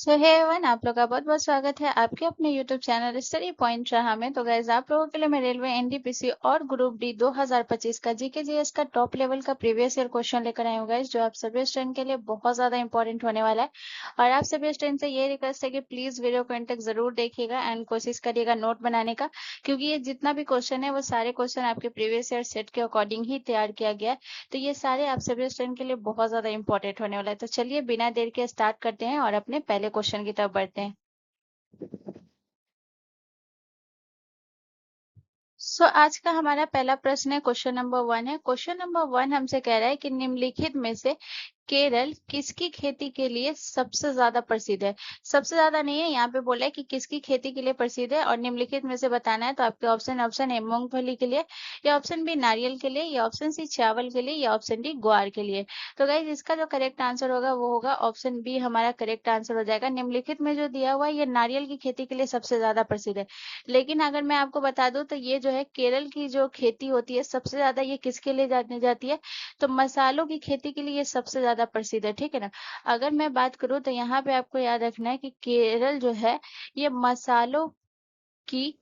सो hey everyone, आप लोग का बहुत बहुत स्वागत है आपके अपने यूट्यूब चैनल स्टडी पॉइंट रहा में। तो गाइज आप लोगों के लिए मैं रेलवे एनटीपीसी और ग्रुप डी 2025 का जीके जीएस का टॉप लेवल का प्रीवियस ईयर क्वेश्चन लेकर आए हूँ गाइज, जो आप सभी स्टूडेंट के लिए बहुत ज्यादा इंपॉर्टेंट होने वाला है। और आप सभी स्टूडेंट से ये रिक्वेस्ट है कि प्लीज वीडियो को एंड तक जरूर देखिएगा एंड कोशिश करिएगा नोट बनाने का, क्योंकि ये जितना भी क्वेश्चन है वो सारे क्वेश्चन आपके प्रीवियस ईयर सेट के अकॉर्डिंग ही तैयार किया गया है। तो ये सारे आप सभी स्टूडेंट के लिए बहुत ज्यादा इंपॉर्टेंट होने वाला है। तो चलिए बिना देर के स्टार्ट करते हैं और अपने पहले क्वेश्चन की तरफ बढ़ते हैं। आज का हमारा पहला प्रश्न है, क्वेश्चन नंबर 1 है। क्वेश्चन नंबर 1 हमसे कह रहा है कि निम्नलिखित में से केरल किसकी खेती के लिए सबसे ज्यादा प्रसिद्ध है। सबसे ज्यादा नहीं है, यहाँ पे बोला है कि किसकी खेती के लिए प्रसिद्ध है और निम्नलिखित में से बताना है। तो आपके ऑप्शन ए मूंगफली के लिए, या ऑप्शन बी नारियल के लिए, या ऑप्शन सी चावल के लिए, या ऑप्शन डी ग्वार के लिए। तो गाइज इसका जो करेक्ट आंसर होगा वो होगा ऑप्शन बी, हमारा करेक्ट आंसर हो जाएगा। निम्नलिखित में जो दिया हुआ है ये नारियल की खेती के लिए सबसे ज्यादा प्रसिद्ध है। लेकिन अगर मैं आपको बता दूं तो ये जो है केरल की जो खेती होती है सबसे ज्यादा ये किसके लिए जानी जाती है, तो मसालों की खेती के लिए ये सबसे ज्यादा प्रसिद्ध है। ठीक है ना। अगर मैं बात करूं तो यहाँ पे आपको याद रखना है कि केरल जो है ये की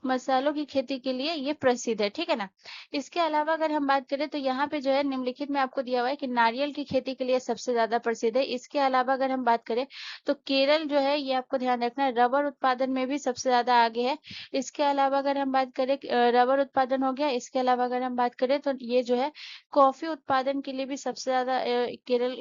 मसालों की खेती के लिए ये प्रसिद्ध है। ठीक है ना। इसके अलावा अगर हम बात करें तो यहाँ पे जो है निम्नलिखित में आपको दिया हुआ है कि नारियल की खेती के लिए सबसे ज्यादा प्रसिद्ध है। इसके अलावा अगर हम बात करें तो केरल जो है ये आपको ध्यान रखना है रबर उत्पादन में भी सबसे ज्यादा आगे है। इसके अलावा अगर हम बात करें रबर उत्पादन हो गया। इसके अलावा अगर हम बात करें तो ये जो है कॉफी उत्पादन के लिए भी सबसे ज्यादा केरल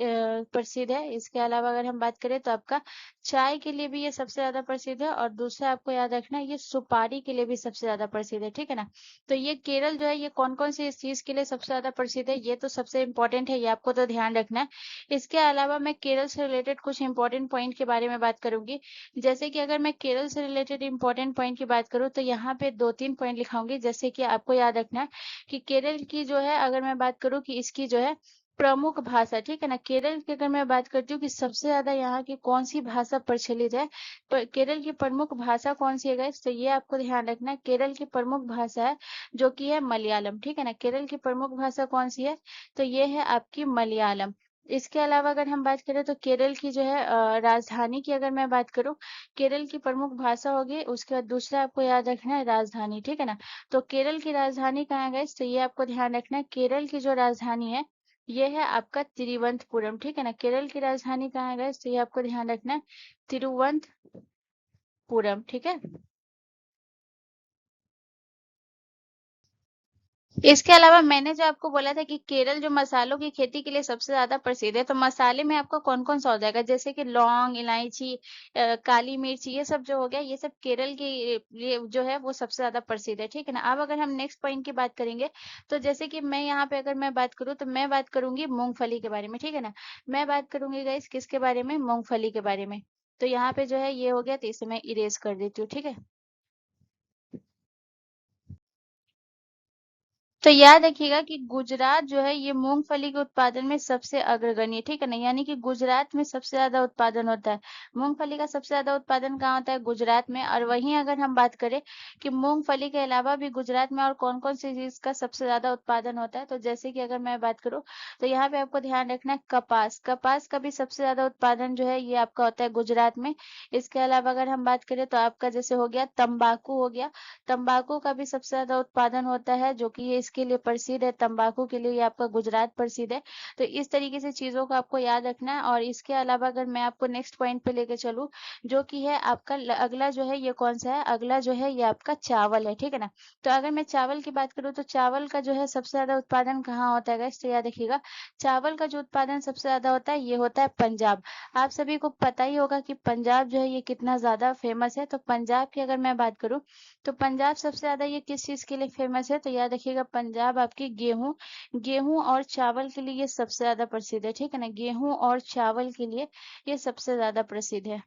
प्रसिद्ध है। इसके अलावा अगर हम बात करें तो आपका चाय के लिए भी ये सबसे ज्यादा प्रसिद्ध है। और दूसरा आपको याद रखना है ये सुपारी के लिए भी सबसे ज्यादा प्रसिद्ध है। ठीक है ना। तो ये केरल जो है ये कौन कौन सी इस चीज के लिए सबसे ज्यादा प्रसिद्ध है, ये तो सबसे इंपॉर्टेंट है, ये आपको तो ध्यान रखना है। इसके अलावा मैं केरल से रिलेटेड कुछ इंपॉर्टेंट पॉइंट के बारे में बात करूंगी। जैसे कि अगर मैं केरल से रिलेटेड इंपॉर्टेंट पॉइंट की बात करूं तो यहाँ पे 2-3 पॉइंट लिखाऊंगी। जैसे कि आपको याद रखना है कि केरल की जो है अगर मैं बात करूं कि इसकी जो है प्रमुख भाषा, ठीक है ना, केरल की अगर मैं बात करती हूँ कि सबसे ज्यादा यहाँ की कौन सी भाषा प्रचलित है, केरल की प्रमुख भाषा कौन सी है guys? तो ये आपको ध्यान रखना है। केरल की प्रमुख भाषा है जो कि है मलयालम। ठीक है ना। केरल की प्रमुख भाषा कौन सी है, तो ये है आपकी मलयालम। इसके अलावा अगर हम बात करें तो केरल की जो है राजधानी की अगर मैं बात करूं, केरल की प्रमुख भाषा होगी। उसके बाद दूसरा आपको याद रखना है राजधानी। ठीक है ना। तो केरल की राजधानी कहाँ है guys? तो ये आपको ध्यान रखना है। केरल की जो राजधानी है ये है आपका तिरुवनंतपुरम। ठीक है ना। केरल की राजधानी कहाँ है guys? तो ये आपको ध्यान रखना है तिरुवनंतपुरम। ठीक है। इसके अलावा मैंने जो आपको बोला था कि केरल जो मसालों की खेती के लिए सबसे ज्यादा प्रसिद्ध है, तो मसाले में आपको कौन कौन सा हो जाएगा, जैसे कि लौंग, इलायची, काली मिर्च, ये सब जो हो गया ये सब केरल के लिए जो है वो सबसे ज्यादा प्रसिद्ध है। ठीक है ना। अब अगर हम नेक्स्ट पॉइंट की बात करेंगे तो जैसे कि मैं यहाँ पे अगर मैं बात करूँ तो मैं बात करूंगी मूंगफली के बारे में। ठीक है ना। मैं बात करूंगी गाइस किसके बारे में, मूंगफली के बारे में। तो यहाँ पे जो है ये हो गया, तो इसे मैं इरेज कर देती हूँ। ठीक है। तो याद रखिएगा कि गुजरात जो है ये मूंगफली के उत्पादन में सबसे अग्रगण्य है। ठीक है ना। यानी कि गुजरात में सबसे ज्यादा उत्पादन होता है मूंगफली का। सबसे ज्यादा उत्पादन कहाँ होता है, गुजरात में। और वहीं अगर हम बात करें कि मूंगफली के अलावा भी गुजरात में और कौन कौन सी चीज का सबसे ज्यादा उत्पादन होता है, तो जैसे कि अगर मैं बात करूँ तो यहाँ पे आपको ध्यान रखना है कपास। कपास का भी सबसे ज्यादा उत्पादन जो है ये आपका होता है गुजरात में। इसके अलावा अगर हम बात करें तो आपका जैसे हो गया तंबाकू हो गया। तंबाकू का भी सबसे ज्यादा उत्पादन होता है, जो कि ये इसके लिए प्रसिद्ध है। तंबाकू के लिए ये आपका गुजरात प्रसिद्ध है। तो इस तरीके से चीजों को आपको याद रखना है। और इसके अलावा अगर मैं आपको नेक्स्ट पॉइंट पे लेके चलूँ, जो कि है आपका अगला जो है ये कौन सा है, अगला जो है ये आपका चावल है। ठीक है ना। तो अगर मैं चावल की बात करूँ तो चावल का जो है सबसे ज्यादा उत्पादन कहाँ होता है guys? तो याद रखिएगा चावल का जो उत्पादन सबसे ज्यादा होता है ये होता है पंजाब। आप सभी को पता ही होगा कि पंजाब जो है ये कितना ज्यादा फेमस है। तो पंजाब की अगर मैं बात करूँ तो पंजाब सबसे ज्यादा ये किस चीज के लिए फेमस है, तो याद रखिएगा पंजाब आपकी गेहूं गेहूं और चावल के लिए ये सबसे ज्यादा प्रसिद्ध है। ठीक है ना। गेहूं और चावल के लिए ये सबसे ज्यादा प्रसिद्ध है।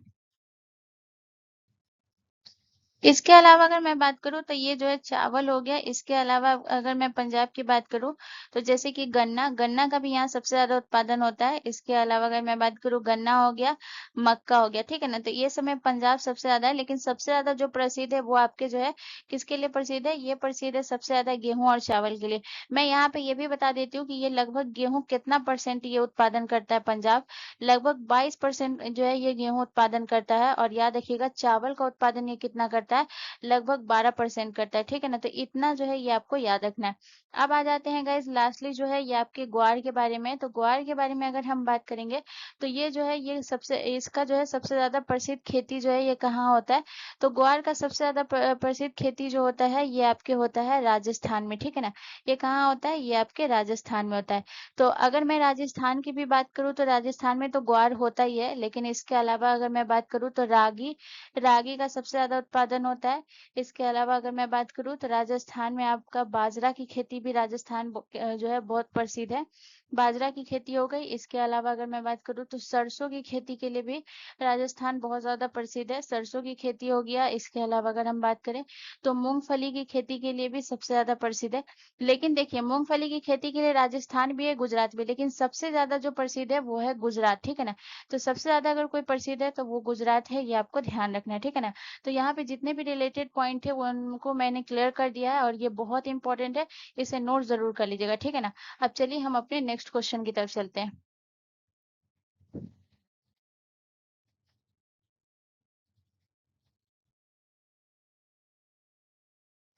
इसके अलावा अगर मैं बात करूँ तो ये जो है चावल हो गया। इसके अलावा अगर मैं पंजाब की बात करूँ तो जैसे कि गन्ना, गन्ना का भी यहाँ सबसे ज़्यादा उत्पादन होता है। इसके अलावा अगर मैं बात करूँ गन्ना हो गया, मक्का हो गया, ठीक है ना? तो ये सब में पंजाब सबसे ज़्यादा है, लेकिन सबसे ज़्यादा जो प्रसिद्ध है वो आपके जो है किसके लिए प्रसिद्ध है? ये प्रसिद्ध है सबसे ज़्यादा गेहूँ और चावल के लिए। मैं यहाँ पे ये भी बता देती हूँ कि ये लगभग गेहूँ कितना परसेंट ये उत्पादन करता है पंजाब? लगभग 22% जो है ये गेहूँ उत्पादन करता है। और याद रखिएगा चावल का उत्पादन ये कितना करता है? लगभग 12% करता है, ठीक है ना? तो इतना जो है ये आपको याद रखना है। अब आ जाते हैं गाइज लास्टली जो है ये आपके ग्वार के बारे में। तो ग्वार के बारे में अगर हम बात करेंगे तो ये जो है ये सबसे इसका जो है सबसे ज्यादा प्रसिद्ध खेती जो है ये कहाँ होता है? तो ग्वार का सबसे ज्यादा प्रसिद्ध खेती जो होता है ये आपके होता है राजस्थान में, ठीक है ना? ये कहाँ होता है? ये आपके राजस्थान में होता है। तो अगर मैं राजस्थान की भी बात करूँ तो राजस्थान में तो ग्वार होता ही है, लेकिन इसके अलावा अगर मैं बात करूँ तो रागी, रागी का सबसे ज्यादा उत्पादन होता है। इसके अलावा अगर मैं बात करूँ तो राजस्थान में आपका बाजरा की खेती भी राजस्थान जो है बहुत प्रसिद्ध है। बाजरा की खेती हो गई। इसके अलावा अगर मैं बात करूँ तो सरसों की खेती के लिए भी राजस्थान बहुत ज्यादा प्रसिद्ध है, सरसों की खेती हो गया। इसके अलावा अगर हम बात करें तो मूंगफली की खेती के लिए भी सबसे ज्यादा प्रसिद्ध है। लेकिन देखिए मूंगफली की खेती के लिए राजस्थान भी है, गुजरात भी, लेकिन सबसे ज्यादा जो प्रसिद्ध है वो है गुजरात, ठीक है ना? तो सबसे ज्यादा अगर कोई प्रसिद्ध है तो वो गुजरात है, ये आपको ध्यान रखना है, ठीक है ना? तो यहाँ पे जितने भी रिलेटेड पॉइंट है वो उनको मैंने क्लियर कर दिया है और ये बहुत इंपॉर्टेंट है, इसे नोट जरूर कर लीजिएगा, ठीक है ना? अब चलिए हम अपने नेक्स्ट क्वेश्चन की तरफ चलते हैं।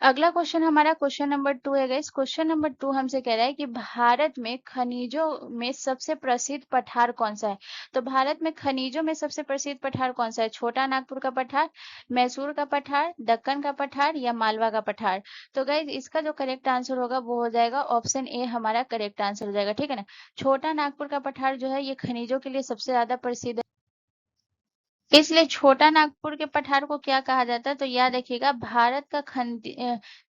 अगला क्वेश्चन हमारा क्वेश्चन नंबर 2 है गाइस। क्वेश्चन नंबर 2 हमसे कह रहा है कि भारत में खनिजों में सबसे प्रसिद्ध पठार कौन सा है? तो भारत में खनिजों में सबसे प्रसिद्ध पठार कौन सा है? छोटा नागपुर का पठार, मैसूर का पठार, दक्कन का पठार या मालवा का पठार? तो गाइस इसका जो करेक्ट आंसर होगा वो हो जाएगा ऑप्शन ए, हमारा करेक्ट आंसर हो जाएगा, ठीक है ना? छोटा नागपुर का पठार जो है ये खनिजों के लिए सबसे ज्यादा प्रसिद्ध है, इसलिए छोटा नागपुर के पठार को क्या कहा जाता है? तो याद रखिएगा भारत का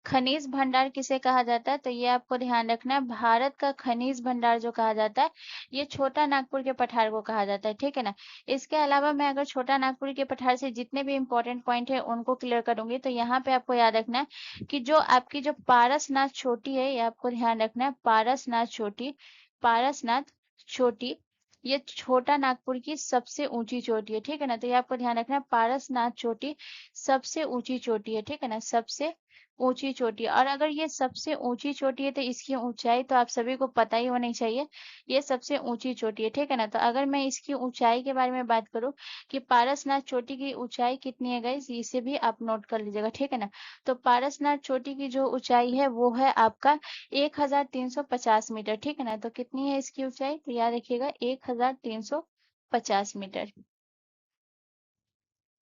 खनिज भंडार किसे कहा जाता है? तो ये आपको ध्यान रखना है, भारत का खनिज भंडार जो कहा जाता है ये छोटा नागपुर के पठार को कहा जाता है, ठीक है ना? इसके अलावा मैं अगर छोटा नागपुर के पठार से जितने भी इंपॉर्टेंट पॉइंट है उनको क्लियर करूंगी। तो यहाँ पे आपको याद रखना है कि जो आपकी जो पारसनाथ चोटी है, ये आपको ध्यान रखना है, पारसनाथ चोटी, पारसनाथ चोटी ये छोटा नागपुर की सबसे ऊंची चोटी है, ठीक है ना? तो ये आपको ध्यान रखना है, पारसनाथ चोटी सबसे ऊंची चोटी है, ठीक है ना? सबसे ऊंची चोटी। और अगर ये सबसे ऊंची चोटी है तो इसकी ऊंचाई तो आप सभी को पता ही होनी चाहिए, ये सबसे ऊंची चोटी है, ठीक है ना? तो अगर मैं इसकी ऊंचाई के बारे में बात करूं कि पारसनाथ चोटी की ऊंचाई कितनी है गाइस, इसे भी आप नोट कर लीजिएगा, ठीक है ना? तो पारसनाथ चोटी की जो ऊंचाई है वो है आपका 1350 मीटर, ठीक है ना? तो कितनी है इसकी ऊंचाई? तो याद रखिएगा 1350 मीटर।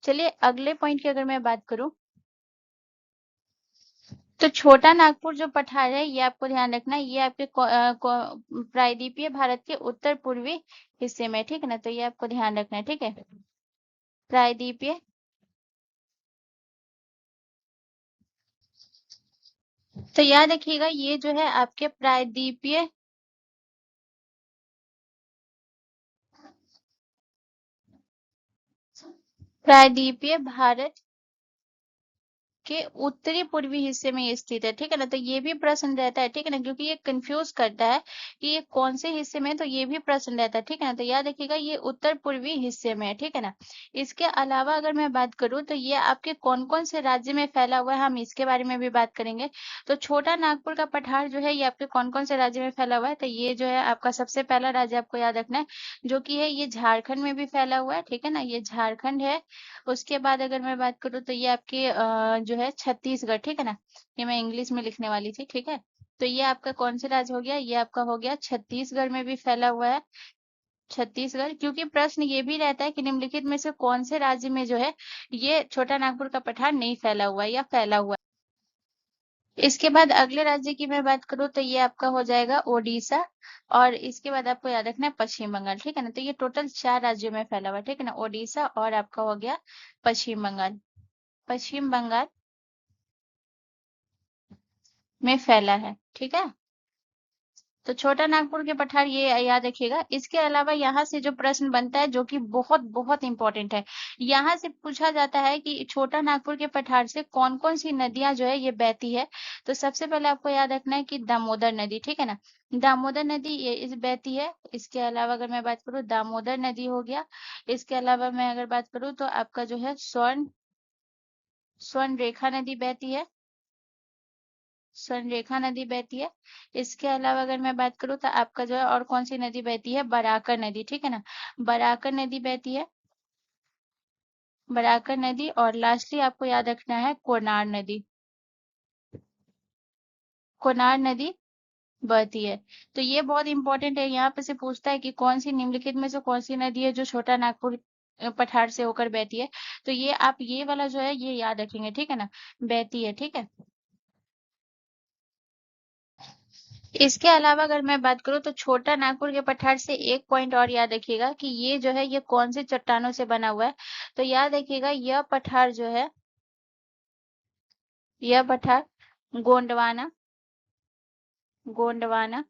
चलिए अगले पॉइंट की अगर मैं बात करूं तो छोटा नागपुर जो पठार है ये आपको ध्यान रखना है, ये आपके प्रायद्वीपीय भारत के उत्तर पूर्वी हिस्से में है, ठीक है ना? तो ये आपको ध्यान रखना है, ठीक है? प्रायद्वीपीय, तो याद रखिएगा ये जो है आपके प्रायद्वीपीय भारत के उत्तरी पूर्वी हिस्से में ये स्थित है, ठीक है ना? तो ये भी प्रश्न रहता है, ठीक है ना? क्योंकि ये कंफ्यूज करता है कि ये कौन से हिस्से में है, तो ये भी प्रश्न रहता है, ठीक है ना? तो याद रखिएगा ये उत्तर पूर्वी हिस्से में है, ठीक है ना? इसके अलावा अगर मैं बात करूँ तो ये आपके कौन कौन से राज्य में फैला हुआ है, हम इसके बारे में भी बात करेंगे। तो छोटा नागपुर का पठार जो है ये आपके कौन कौन से राज्य में फैला हुआ है? तो ये जो है आपका सबसे पहला राज्य आपको याद रखना है जो कि है ये झारखंड में भी फैला हुआ है, ठीक है ना? ये झारखंड है। उसके बाद अगर मैं बात करूँ तो ये आपके जो है छत्तीसगढ़, ठीक है ना? ये मैं इंग्लिश में लिखने वाली थी, ठीक है? तो ये आपका कौन से राज्य हो गया? ये आपका हो गया छत्तीसगढ़ में भी फैला हुआ है, छत्तीसगढ़। क्योंकि प्रश्न ये भी रहता है कि निम्नलिखित में से कौन से राज्य में जो है ये छोटा नागपुर का पठार नहीं फैला हुआ है या फैला हुआ है। इसके बाद अगले राज्य की मैं बात करूँ तो ये आपका हो जाएगा ओडिशा। और इसके बाद आपको याद रखना है पश्चिम बंगाल, ठीक है ना? तो ये टोटल 4 राज्यों में फैला हुआ है, ठीक है ना? ओडिशा और आपका हो गया पश्चिम बंगाल, पश्चिम बंगाल में फैला है, ठीक है? तो छोटा नागपुर के पठार ये याद रखिएगा। इसके अलावा यहाँ से जो प्रश्न बनता है जो कि बहुत बहुत इंपॉर्टेंट है, यहाँ से पूछा जाता है कि छोटा नागपुर के पठार से कौन कौन सी नदियां जो है ये बहती है। तो सबसे पहले आपको याद रखना है कि दामोदर नदी, ठीक है ना, दामोदर नदी ये इस बहती है। इसके अलावा अगर मैं बात करूँ, दामोदर नदी हो गया। इसके अलावा मैं अगर बात करूँ तो आपका जो है स्वर्ण रेखा नदी बहती है, स्वर्ण नदी बहती है। इसके अलावा अगर मैं बात करूँ तो आपका जो है और कौन सी नदी बहती है, बराकर नदी, ठीक है ना, बराकर नदी बहती है, बराकर नदी। और लास्टली आपको याद रखना है कोनार नदी, कोनार नदी बहती है। तो ये बहुत इंपॉर्टेंट है, यहाँ पे से पूछता है कि कौन सी निम्नलिखित में से कौन सी नदी है जो छोटा नागपुर पठार से होकर बहती है। तो ये आप ये वाला जो है ये याद रखेंगे, ठीक है ना, बहती है, ठीक है। इसके अलावा अगर मैं बात करूँ तो छोटा नागपुर के पठार से एक पॉइंट और याद रखिएगा कि ये जो है ये कौन से चट्टानों से बना हुआ है। तो याद रखिएगा यह पठार जो है, यह पठार गोंडवाना, गोंडवाना,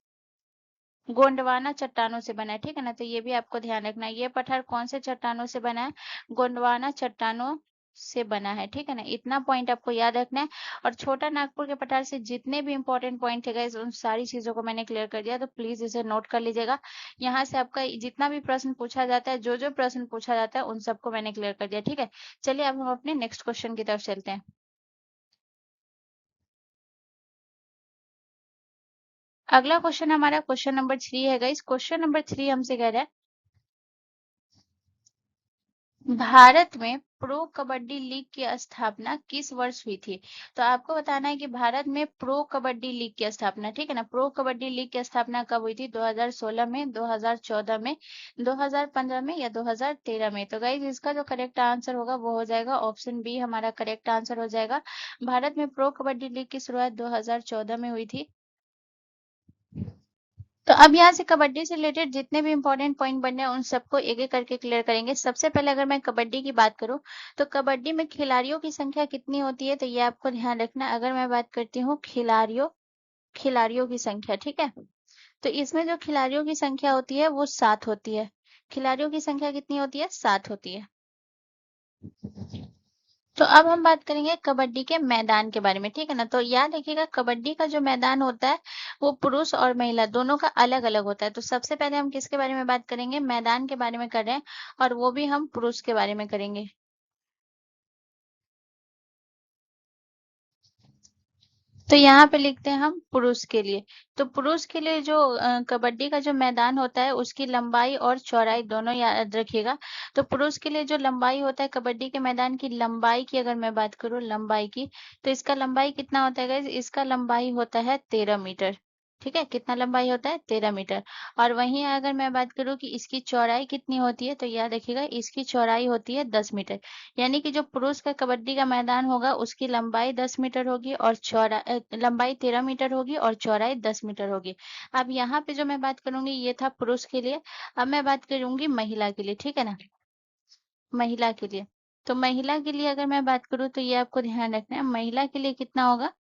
गोंडवाना चट्टानों से बना है, ठीक है ना। तो ये भी आपको ध्यान रखना है, ये पठार कौन से चट्टानों से बना है, गोंडवाना चट्टानों से बना है, ठीक है ना। इतना पॉइंट आपको याद रखना है। और छोटा नागपुर के पठार से जितने भी इंपॉर्टेंट पॉइंट थे गाइस, उन सारी चीजों को मैंने क्लियर कर दिया, तो प्लीज इसे नोट कर लीजिएगा। यहाँ से आपका जितना भी प्रश्न पूछा जाता है, जो जो प्रश्न पूछा जाता है, उन सबको मैंने क्लियर कर दिया, ठीक है। चलिए अब हम अपने नेक्स्ट क्वेश्चन की तरफ चलते हैं। अगला क्वेश्चन हमारा क्वेश्चन नंबर 3 है गाइस। क्वेश्चन नंबर 3 हमसे कह रहा है भारत में प्रो कबड्डी लीग की स्थापना किस वर्ष हुई थी। तो आपको बताना है कि भारत में प्रो कबड्डी लीग की स्थापना, ठीक है ना, प्रो कबड्डी लीग की स्थापना कब हुई थी, 2016 में, 2014 में, 2015 में या 2013 में। तो गाइज इसका जो करेक्ट आंसर होगा वो हो जाएगा ऑप्शन बी, हमारा करेक्ट आंसर हो जाएगा। भारत में प्रो कबड्डी लीग की शुरुआत 2014 में हुई थी। तो अब यहाँ से कबड्डी से रिलेटेड जितने भी इंपॉर्टेंट पॉइंट बने हैं उन सबको एक एक करके क्लियर करेंगे। सबसे पहले अगर मैं कबड्डी की बात करूँ तो कबड्डी में खिलाड़ियों की संख्या कितनी होती है, तो ये आपको ध्यान रखना है। अगर मैं बात करती हूँ खिलाड़ियों खिलाड़ियों की संख्या, ठीक है, तो इसमें जो खिलाड़ियों की संख्या होती है वो 7 होती है। खिलाड़ियों की संख्या कितनी होती है, 7 होती है। तो अब हम बात करेंगे कबड्डी के मैदान के बारे में, ठीक है ना। तो याद रखिएगा कबड्डी का जो मैदान होता है वो पुरुष और महिला दोनों का अलग अलग होता है। तो सबसे पहले हम किसके बारे में बात करेंगे, मैदान के बारे में कर रहे हैं, और वो भी हम पुरुष के बारे में करेंगे। तो यहाँ पे लिखते हैं हम पुरुष के लिए। तो पुरुष के लिए जो कबड्डी का जो मैदान होता है उसकी लंबाई और चौड़ाई दोनों याद रखिएगा। तो पुरुष के लिए जो लंबाई होता है कबड्डी के मैदान की लंबाई की अगर मैं बात करूँ लंबाई की, तो इसका लंबाई कितना होता है गाइस, इसका लंबाई होता है 13 मीटर। ठीक है, कितना लंबाई होता है, 13 मीटर। और वहीं अगर मैं बात करूँ कि इसकी चौड़ाई कितनी होती है, तो याद रखिएगा इसकी चौड़ाई होती है 10 मीटर। यानी कि जो पुरुष का कबड्डी का मैदान होगा उसकी लंबाई 10 मीटर होगी और लंबाई 13 मीटर होगी और चौड़ाई 10 मीटर होगी। अब यहाँ पे जो मैं बात करूंगी ये था पुरुष के लिए। अब मैं बात करूंगी महिला के लिए, ठीक है ना, महिला के लिए। तो महिला के लिए अगर मैं बात करूँ तो ये आपको ध्यान रखना है, महिला के लिए कितना होगा,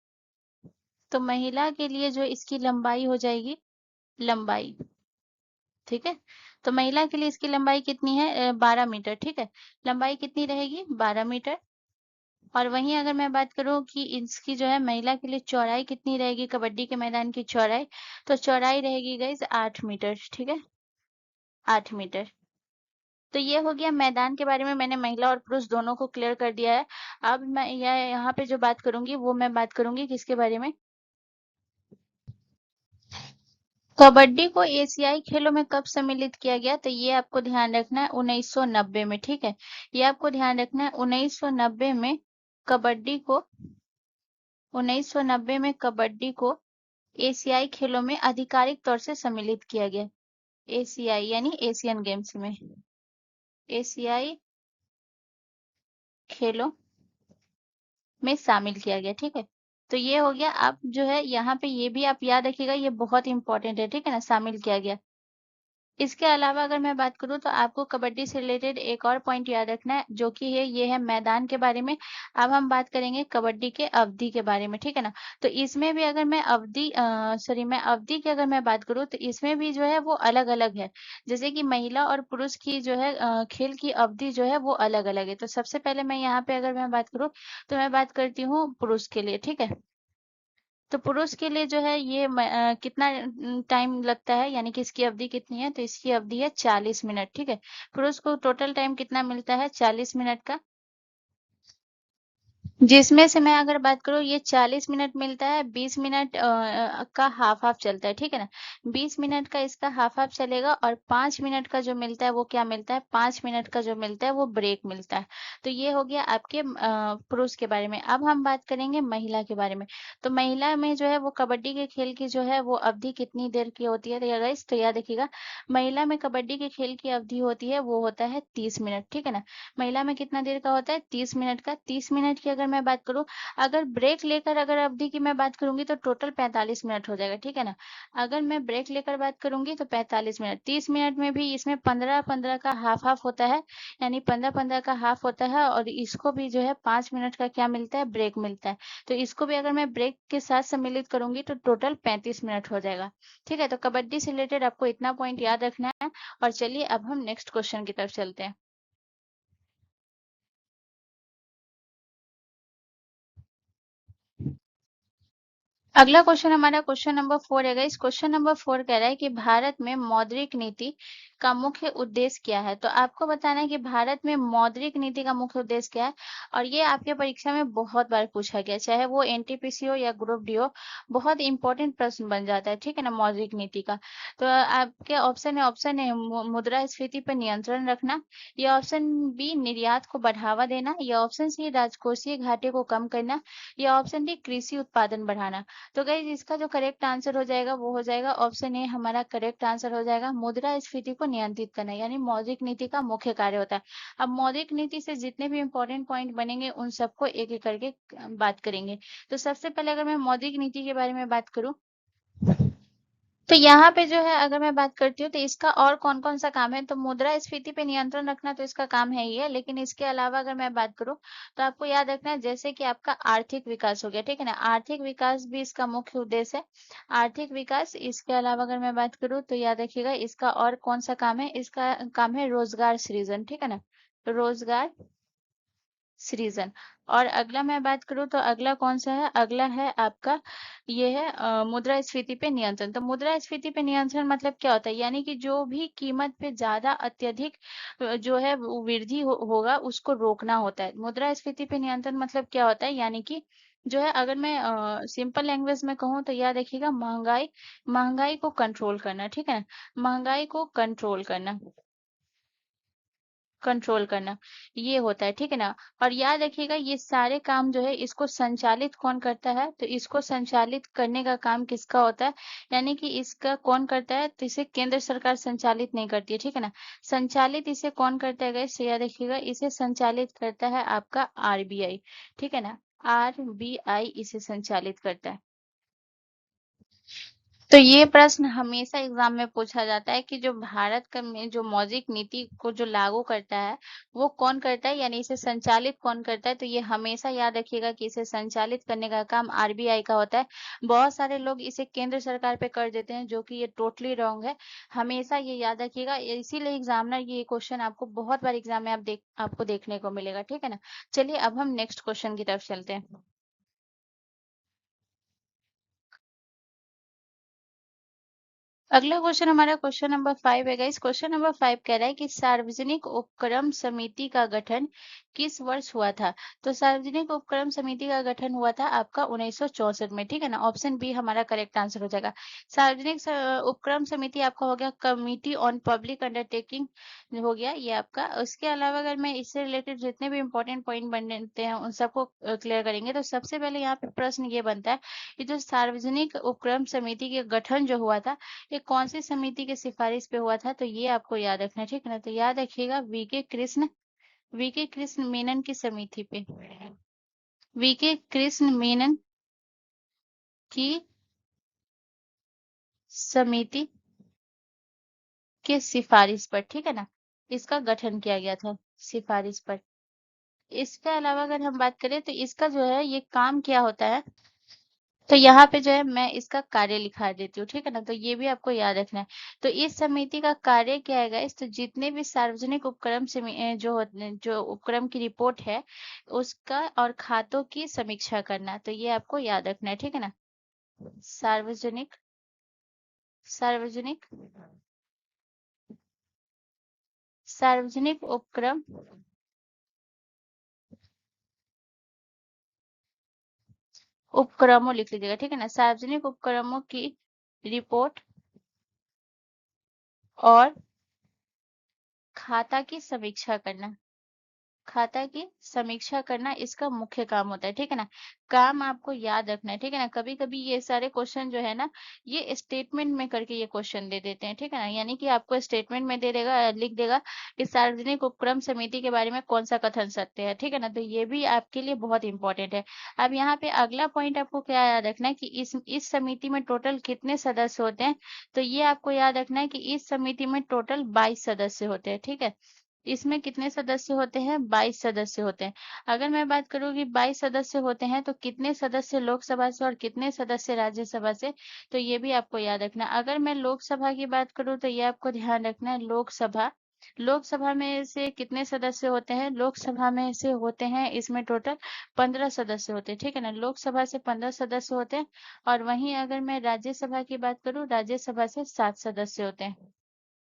तो महिला के लिए जो इसकी लंबाई हो जाएगी, लंबाई, ठीक है, तो महिला के लिए इसकी लंबाई कितनी है, 12 मीटर, ठीक है, लंबाई कितनी रहेगी, 12 मीटर। और वहीं अगर मैं बात करूँ कि इसकी जो है महिला के लिए चौड़ाई कितनी रहेगी, कबड्डी के मैदान की चौड़ाई, तो चौड़ाई रहेगी गाइस 8 मीटर, ठीक है, 8 मीटर। तो ये हो गया मैदान के बारे में, मैंने महिला और पुरुष दोनों को क्लियर कर दिया है। अब मैं यहाँ पे जो बात करूंगी वो मैं बात करूंगी किसके बारे में, कबड्डी को एशियाई खेलों में कब सम्मिलित किया गया, तो ये आपको ध्यान रखना है 1990 में, ठीक है, ये आपको ध्यान रखना है 1990 में कबड्डी को, 1990 में कबड्डी को एशियाई खेलों में आधिकारिक तौर से सम्मिलित किया गया। एशियाई यानी एशियन गेम्स में, एशियाई खेलों में शामिल किया गया, ठीक है। तो ये हो गया। आप जो है यहाँ पे ये भी आप याद रखिएगा, ये बहुत इंपॉर्टेंट है, ठीक है ना, शामिल किया गया इसके अलावा अगर मैं बात करूँ तो आपको कबड्डी से रिलेटेड एक और पॉइंट याद रखना है, जो कि ये है मैदान के बारे में। अब हम बात करेंगे कबड्डी के अवधि के बारे में, ठीक है ना? तो इसमें भी अगर मैं अवधि की अगर मैं बात करूँ तो इसमें भी जो है वो अलग-अलग है। जैसे कि महिला और पुरुष की जो है खेल की अवधि जो है वो अलग-अलग है। तो सबसे पहले मैं यहाँ पे अगर मैं बात करूँ तो मैं बात करती हूँ पुरुष के लिए, ठीक है? तो पुरुष के लिए जो है ये कितना टाइम लगता है, यानी कि इसकी अवधि कितनी है, तो इसकी अवधि है 40 मिनट, ठीक है। पुरुष को टोटल टाइम कितना मिलता है, 40 मिनट का। जिसमें से मैं अगर बात करूँ ये 40 मिनट मिलता है, 20 मिनट का हाफ हाफ चलता है, ठीक है ना? 20 मिनट का इसका हाफ हाफ चलेगा और 5 मिनट का जो मिलता है वो क्या मिलता है, 5 मिनट का जो मिलता है वो ब्रेक मिलता है। तो ये हो गया आपके पुरुष के बारे में। अब हम बात करेंगे महिला के बारे में। तो महिला में जो है वो कबड्डी के खेल की जो है वो अवधि कितनी देर की होती है, तो गाइस तो याद रखिएगा, महिला में कबड्डी के खेल की अवधि होती है वो होता है 30 मिनट, ठीक है ना? महिला में कितना देर का होता है, 30 मिनट का। 30 मिनट की अगर मैं बात करूँ, अगर ब्रेक लेकर अगर अवधि की मैं बात करूंगी तो टोटल 45 मिनट हो जाएगा, ठीक है ना? अगर मैं ब्रेक लेकर बात करूंगी तो 45 मिनट। 30 मिनट में भी इसमें 15-15 का हाफ हाफ होता है, यानी 15-15 का हाफ होता है, और इसको भी जो है 5 मिनट का क्या मिलता है, ब्रेक मिलता है। तो इसको भी अगर मैं ब्रेक के साथ सम्मिलित करूंगी तो टोटल 35 मिनट हो जाएगा, ठीक है? तो कबड्डी से रिलेटेड आपको इतना पॉइंट याद रखना है। और चलिए अब हम नेक्स्ट क्वेश्चन की तरफ चलते हैं। अगला क्वेश्चन हमारा क्वेश्चन नंबर 4 है गाइस। क्वेश्चन नंबर 4 कह रहा है कि भारत में मौद्रिक नीति का मुख्य उद्देश्य क्या है? तो आपको बताना है कि भारत में मौद्रिक नीति का मुख्य उद्देश्य क्या है, और ये आपके परीक्षा में बहुत बार पूछा गया, चाहे वो एनटीपीसी हो या ग्रुप डी हो। बहुत इंपॉर्टेंट प्रश्न बन जाता है, ठीक है ना, मौद्रिक नीति का। तो आपके ऑप्शन है मुद्रास्फीति पर नियंत्रण रखना, या ऑप्शन बी निर्यात को बढ़ावा देना, या ऑप्शन सी राजकोषीय घाटे को कम करना, या ऑप्शन डी कृषि उत्पादन बढ़ाना। तो गाइज इसका जो करेक्ट आंसर हो जाएगा वो हो जाएगा ऑप्शन ए, हमारा करेक्ट आंसर हो जाएगा मुद्रास्फीति को नियंत्रित करना, यानी मौद्रिक नीति का मुख्य कार्य होता है। अब मौद्रिक नीति से जितने भी इंपॉर्टेंट पॉइंट बनेंगे उन सबको एक एक करके बात करेंगे। तो सबसे पहले अगर मैं मौद्रिक नीति के बारे में बात करूं, तो यहाँ पे जो है अगर मैं बात करती हूँ तो इसका और कौन-कौन सा काम है, तो मुद्रास्फीति पे नियंत्रण रखना तो इसका काम है ही है, लेकिन इसके अलावा अगर मैं बात करूँ तो आपको याद रखना है जैसे कि आपका आर्थिक विकास हो गया, ठीक है ना? आर्थिक विकास भी इसका मुख्य उद्देश्य है। आर्थिक विकास, इसके अलावा अगर मैं बात करूँ तो याद रखिएगा इसका और कौन सा काम है, इसका काम है रोजगार सृजन, ठीक है ना? रोजगार सृजन। और अगला मैं बात करूँ तो अगला कौन सा है, अगला है आपका ये है मुद्रास्फीति पे नियंत्रण। तो मुद्रास्फीति पे नियंत्रण मतलब क्या होता है, यानी कि जो भी कीमत पे ज्यादा अत्यधिक जो है वो वृद्धि होगा उसको रोकना होता है। मुद्रास्फीति पे नियंत्रण मतलब क्या होता है, यानी कि जो है अगर मैं सिंपल लैंग्वेज में कहूँ तो याद रखिएगा महंगाई, महंगाई को कंट्रोल करना, ठीक है ना? महंगाई को कंट्रोल करना, कंट्रोल करना, ये होता है, ठीक है ना? और याद रखिएगा ये सारे काम जो है इसको संचालित कौन करता है, तो इसको संचालित करने का काम किसका होता है, यानी कि इसका कौन करता है, तो इसे केंद्र सरकार संचालित नहीं करती है, ठीक है ना? संचालित इसे कौन करता है गाइस, याद रखिएगा इसे संचालित करता है आपका आरबीआई, ठीक है ना? आरबीआई इसे संचालित करता है। तो ये प्रश्न हमेशा एग्जाम में पूछा जाता है कि जो भारत का में जो मौद्रिक नीति को जो लागू करता है वो कौन करता है, यानी इसे संचालित कौन करता है। तो ये हमेशा याद रखिएगा कि इसे संचालित करने का काम आरबीआई का होता है। बहुत सारे लोग इसे केंद्र सरकार पे कर देते हैं, जो कि ये टोटली रॉन्ग है। हमेशा ये याद रखिएगा, इसीलिए एग्जामिनर ये क्वेश्चन आपको बहुत बार एग्जाम में आपको देखने को मिलेगा, ठीक है ना? चलिए अब हम नेक्स्ट क्वेश्चन की तरफ चलते हैं। अगला क्वेश्चन हमारा क्वेश्चन नंबर 5 है गाइस। क्वेश्चन नंबर 5 कह रहा है कि सार्वजनिक उपक्रम समिति का गठन किस वर्ष हुआ था? तो सार्वजनिक उपक्रम समिति का गठन हुआ था आपका 1964 में, ठीक है ना? ऑप्शन बी हमारा करेक्ट आंसर हो जाएगा। सार्वजनिक उपक्रम समिति आपका हो गया कमिटी ऑन पब्लिक अंडरटेकिंग, हो गया ये आपका। उसके अलावा अगर मैं इससे रिलेटेड जितने भी इंपॉर्टेंट पॉइंट बनते हैं उन सबको क्लियर करेंगे, तो सबसे पहले यहाँ पे प्रश्न ये बनता है कि जो सार्वजनिक उपक्रम समिति के गठन जो हुआ था ये कौन सी समिति की सिफारिश पे हुआ था, तो ये आपको याद रखना है, ठीक है ना? तो याद रखिएगा वीके कृष्ण मेनन की समिति पे, वीके कृष्ण मेनन की समिति के सिफारिश पर, ठीक है ना, इसका गठन किया गया था सिफारिश पर। इसके अलावा अगर हम बात करें तो इसका जो है ये काम क्या होता है, तो यहाँ पे जो है मैं इसका कार्य लिखा देती हूँ, ठीक है ना, तो ये भी आपको याद रखना है। तो इस समिति का कार्य क्या है गाइस, तो जितने भी सार्वजनिक उपक्रम जो उपक्रम की रिपोर्ट है उसका और खातों की समीक्षा करना, तो ये आपको याद रखना है, ठीक है ना। सार्वजनिक सार्वजनिक सार्वजनिक उपक्रमों लिख लीजिएगा, ठीक है ना, सार्वजनिक उपक्रमों की रिपोर्ट और खाता की समीक्षा करना, खाता की समीक्षा करना इसका मुख्य काम होता है, ठीक है ना। काम आपको याद रखना है, ठीक है ना। कभी कभी ये सारे क्वेश्चन जो है ना ये स्टेटमेंट में करके ये क्वेश्चन दे देते हैं, ठीक है ना, यानी कि आपको स्टेटमेंट में दे देगा, लिख देगा कि सार्वजनिक उपक्रम समिति के बारे में कौन सा कथन सत्य है, ठीक है ना, तो ये भी आपके लिए बहुत इंपॉर्टेंट है। अब यहाँ पे अगला पॉइंट आपको क्या याद रखना है कि इस समिति में टोटल कितने सदस्य होते हैं, तो ये आपको याद रखना है कि इस समिति में टोटल 22 सदस्य होते हैं, ठीक है। इसमें कितने सदस्य होते हैं, 22 सदस्य होते हैं। अगर मैं बात करूँ कि 22 सदस्य होते हैं तो कितने सदस्य लोकसभा से और कितने सदस्य राज्यसभा से, तो ये भी आपको याद रखना है। अगर मैं लोकसभा की बात करूँ तो ये आपको ध्यान रखना है, लोकसभा लोकसभा में से कितने सदस्य होते हैं, लोकसभा में से होते हैं इसमें टोटल 15 सदस्य होते हैं, ठीक है ना, लोकसभा से 15 सदस्य होते हैं। और वहीं अगर मैं राज्यसभा की बात करूँ, राज्यसभा से 7 सदस्य होते हैं।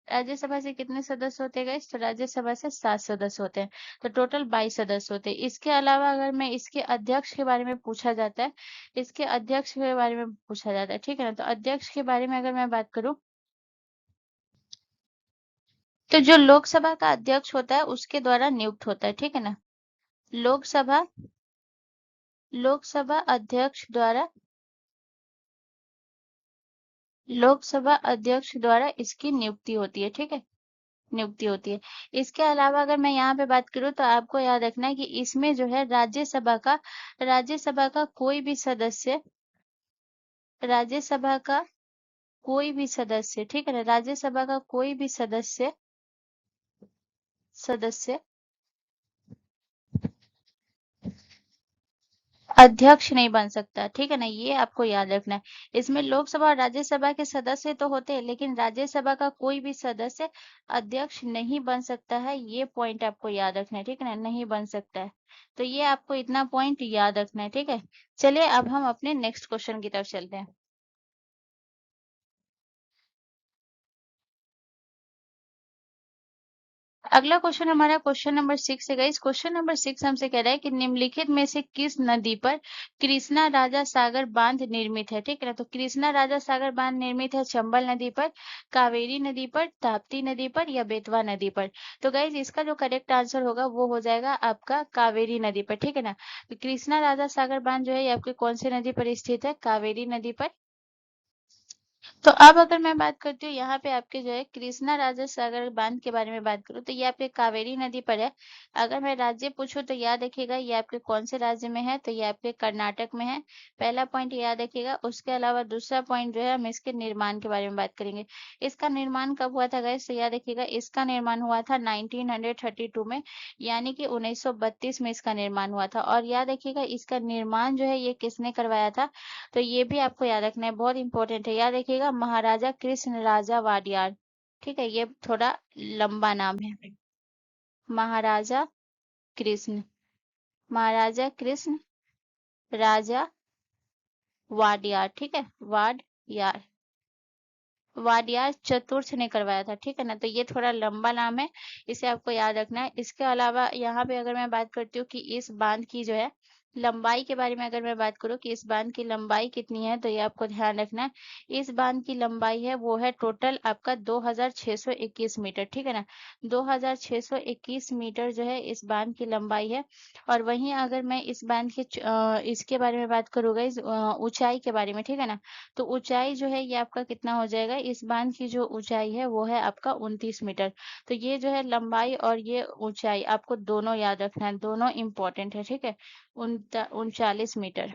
राज्यसभा से कितने सदस्य होते हैं गाइस, तो राज्यसभा से 7 सदस्य होते हैं, तो टोटल 22 सदस्य होते हैं। इसके अलावा अगर मैं इसके अध्यक्ष के बारे में पूछा जाता है, इसके अध्यक्ष के बारे में पूछा जाता है, ठीक है ना, तो अध्यक्ष के बारे में अगर मैं बात करूं तो जो लोकसभा का अध्यक्ष होता है उसके द्वारा नियुक्त होता है, ठीक है ना। लोकसभा लोकसभा अध्यक्ष द्वारा लोकसभा अध्यक्ष द्वारा इसकी नियुक्ति होती है, ठीक है, नियुक्ति होती है। इसके अलावा अगर मैं यहाँ पे बात करूँ तो आपको याद रखना है कि इसमें जो है राज्यसभा का राज्यसभा का कोई भी सदस्य, ठीक है ना, राज्यसभा का कोई भी सदस्य अध्यक्ष नहीं बन सकता, ठीक है ना, ये आपको याद रखना है। इसमें लोकसभा और राज्यसभा के सदस्य तो होते हैं लेकिन राज्यसभा का कोई भी सदस्य अध्यक्ष नहीं बन सकता है, ये पॉइंट आपको याद रखना है, ठीक है ना, नहीं बन सकता है। तो ये आपको इतना पॉइंट याद रखना है, ठीक है। चलिए अब हम अपने नेक्स्ट क्वेश्चन की तरफ चलते हैं। अगला क्वेश्चन हमारा क्वेश्चन नंबर 6 है गाइस। क्वेश्चन नंबर 6 हमसे कह रहा है कि निम्नलिखित में से किस नदी पर कृष्णा राजा सागर बांध निर्मित है, ठीक है ना, तो कृष्णा राजा सागर बांध निर्मित है चंबल नदी पर, कावेरी नदी पर, ताप्ती नदी पर या बेतवा नदी पर। तो गाइस इसका जो करेक्ट आंसर होगा वो हो जाएगा आपका कावेरी नदी पर, ठीक है ना। तो कृष्णा राजा सागर बांध जो है ये आपके कौन सी नदी पर स्थित है, कावेरी नदी पर। तो अब अगर मैं बात करती हूँ यहाँ पे आपके जो है कृष्णा राजा सागर बांध के बारे में बात करूँ तो ये आपके कावेरी नदी पर है। अगर मैं राज्य पूछूं तो याद रखिएगा ये आपके कौन से राज्य में है, तो ये आपके कर्नाटक में है। पहला पॉइंट याद रखिएगा। उसके अलावा दूसरा पॉइंट जो है हम इसके निर्माण के बारे में बात करेंगे। इसका निर्माण कब हुआ था गाइस, तो याद रखिएगा इसका निर्माण हुआ था 1932 में, यानी कि 1932 में इसका निर्माण हुआ था। और याद रखिएगा इसका निर्माण जो है ये किसने करवाया था, तो ये भी आपको याद रखना है, बहुत इंपॉर्टेंट है। याद रखिएगा महाराजा कृष्ण राजा वाडियार, ठीक है, ये थोड़ा लंबा नाम है। महाराजा कृष्ण महाराजा कृष्ण राजा वाडियार, ठीक है, वाडियार वाडियार चतुर्थ ने करवाया था, ठीक है ना, तो ये थोड़ा लंबा नाम है, इसे आपको याद रखना है। इसके अलावा यहाँ पे अगर मैं बात करती हूँ कि इस बांध की जो है लंबाई के बारे में अगर मैं बात करूँ कि इस बांध की लंबाई कितनी है, तो ये आपको ध्यान रखना है। इस बांध की लंबाई है वो है टोटल आपका 2621 मीटर, ठीक है ना, 2621 मीटर जो है इस बांध की लंबाई है। और वहीं अगर मैं इस बांध के इसके बारे में बात करूँगा, इस ऊंचाई के बारे में, ठीक है ना, तो ऊंचाई जो है ये आपका कितना हो जाएगा, इस बांध की जो ऊंचाई है वो है आपका 29 मीटर। तो ये जो है लंबाई और ये ऊंचाई आपको दोनों याद रखना है, दोनों इंपॉर्टेंट है, ठीक है। 39 मीटर।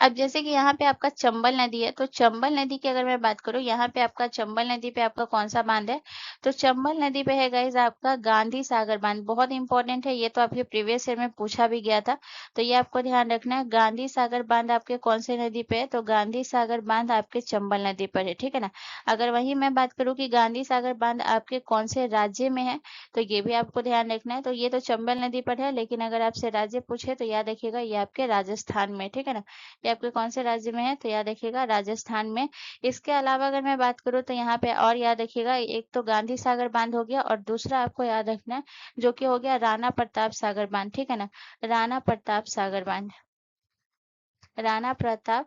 अब जैसे कि यहाँ पे आपका चंबल नदी है, तो चंबल नदी की अगर मैं बात करूँ, यहाँ पे आपका चंबल नदी पे आपका कौन-सा बाँध है? तो चंबल नदी पे है गाइज़ आपका गांधी सागर बाँध, बहुत इम्पोर्टेंट है, ये तो आपके प्रीवियस ईयर में पूछा भी गया था, तो ये आपको ध्यान रखना है। गांधी सागर बाँध आपके कौन-से नदी पे है? तो गांधी सागर बाँध आपके चंबल नदी पर है, ठीक है ना? अगर वहीं मैं बात करूँ कि गांधी सागर बाँध आपके कौन से राज्य में है, तो ये भी आपको ध्यान रखना है। तो ये तो चंबल नदी पर है, लेकिन अगर आपसे राज्य पूछे तो याद रखिएगा ये आपके राजस्थान में, ठीक है ना? ये आपके कौन से राज्य में है? तो याद रखिएगा राजस्थान में। इसके अलावा अगर मैं बात करूँ तो यहाँ पे और याद रखिएगा, एक तो गांधी सागर बाँध हो गया और दूसरा आपको याद रखना है जो कि हो गया राणा प्रताप सागर बाँध, ठीक है ना? राणा प्रताप सागर बाँध, राणा प्रताप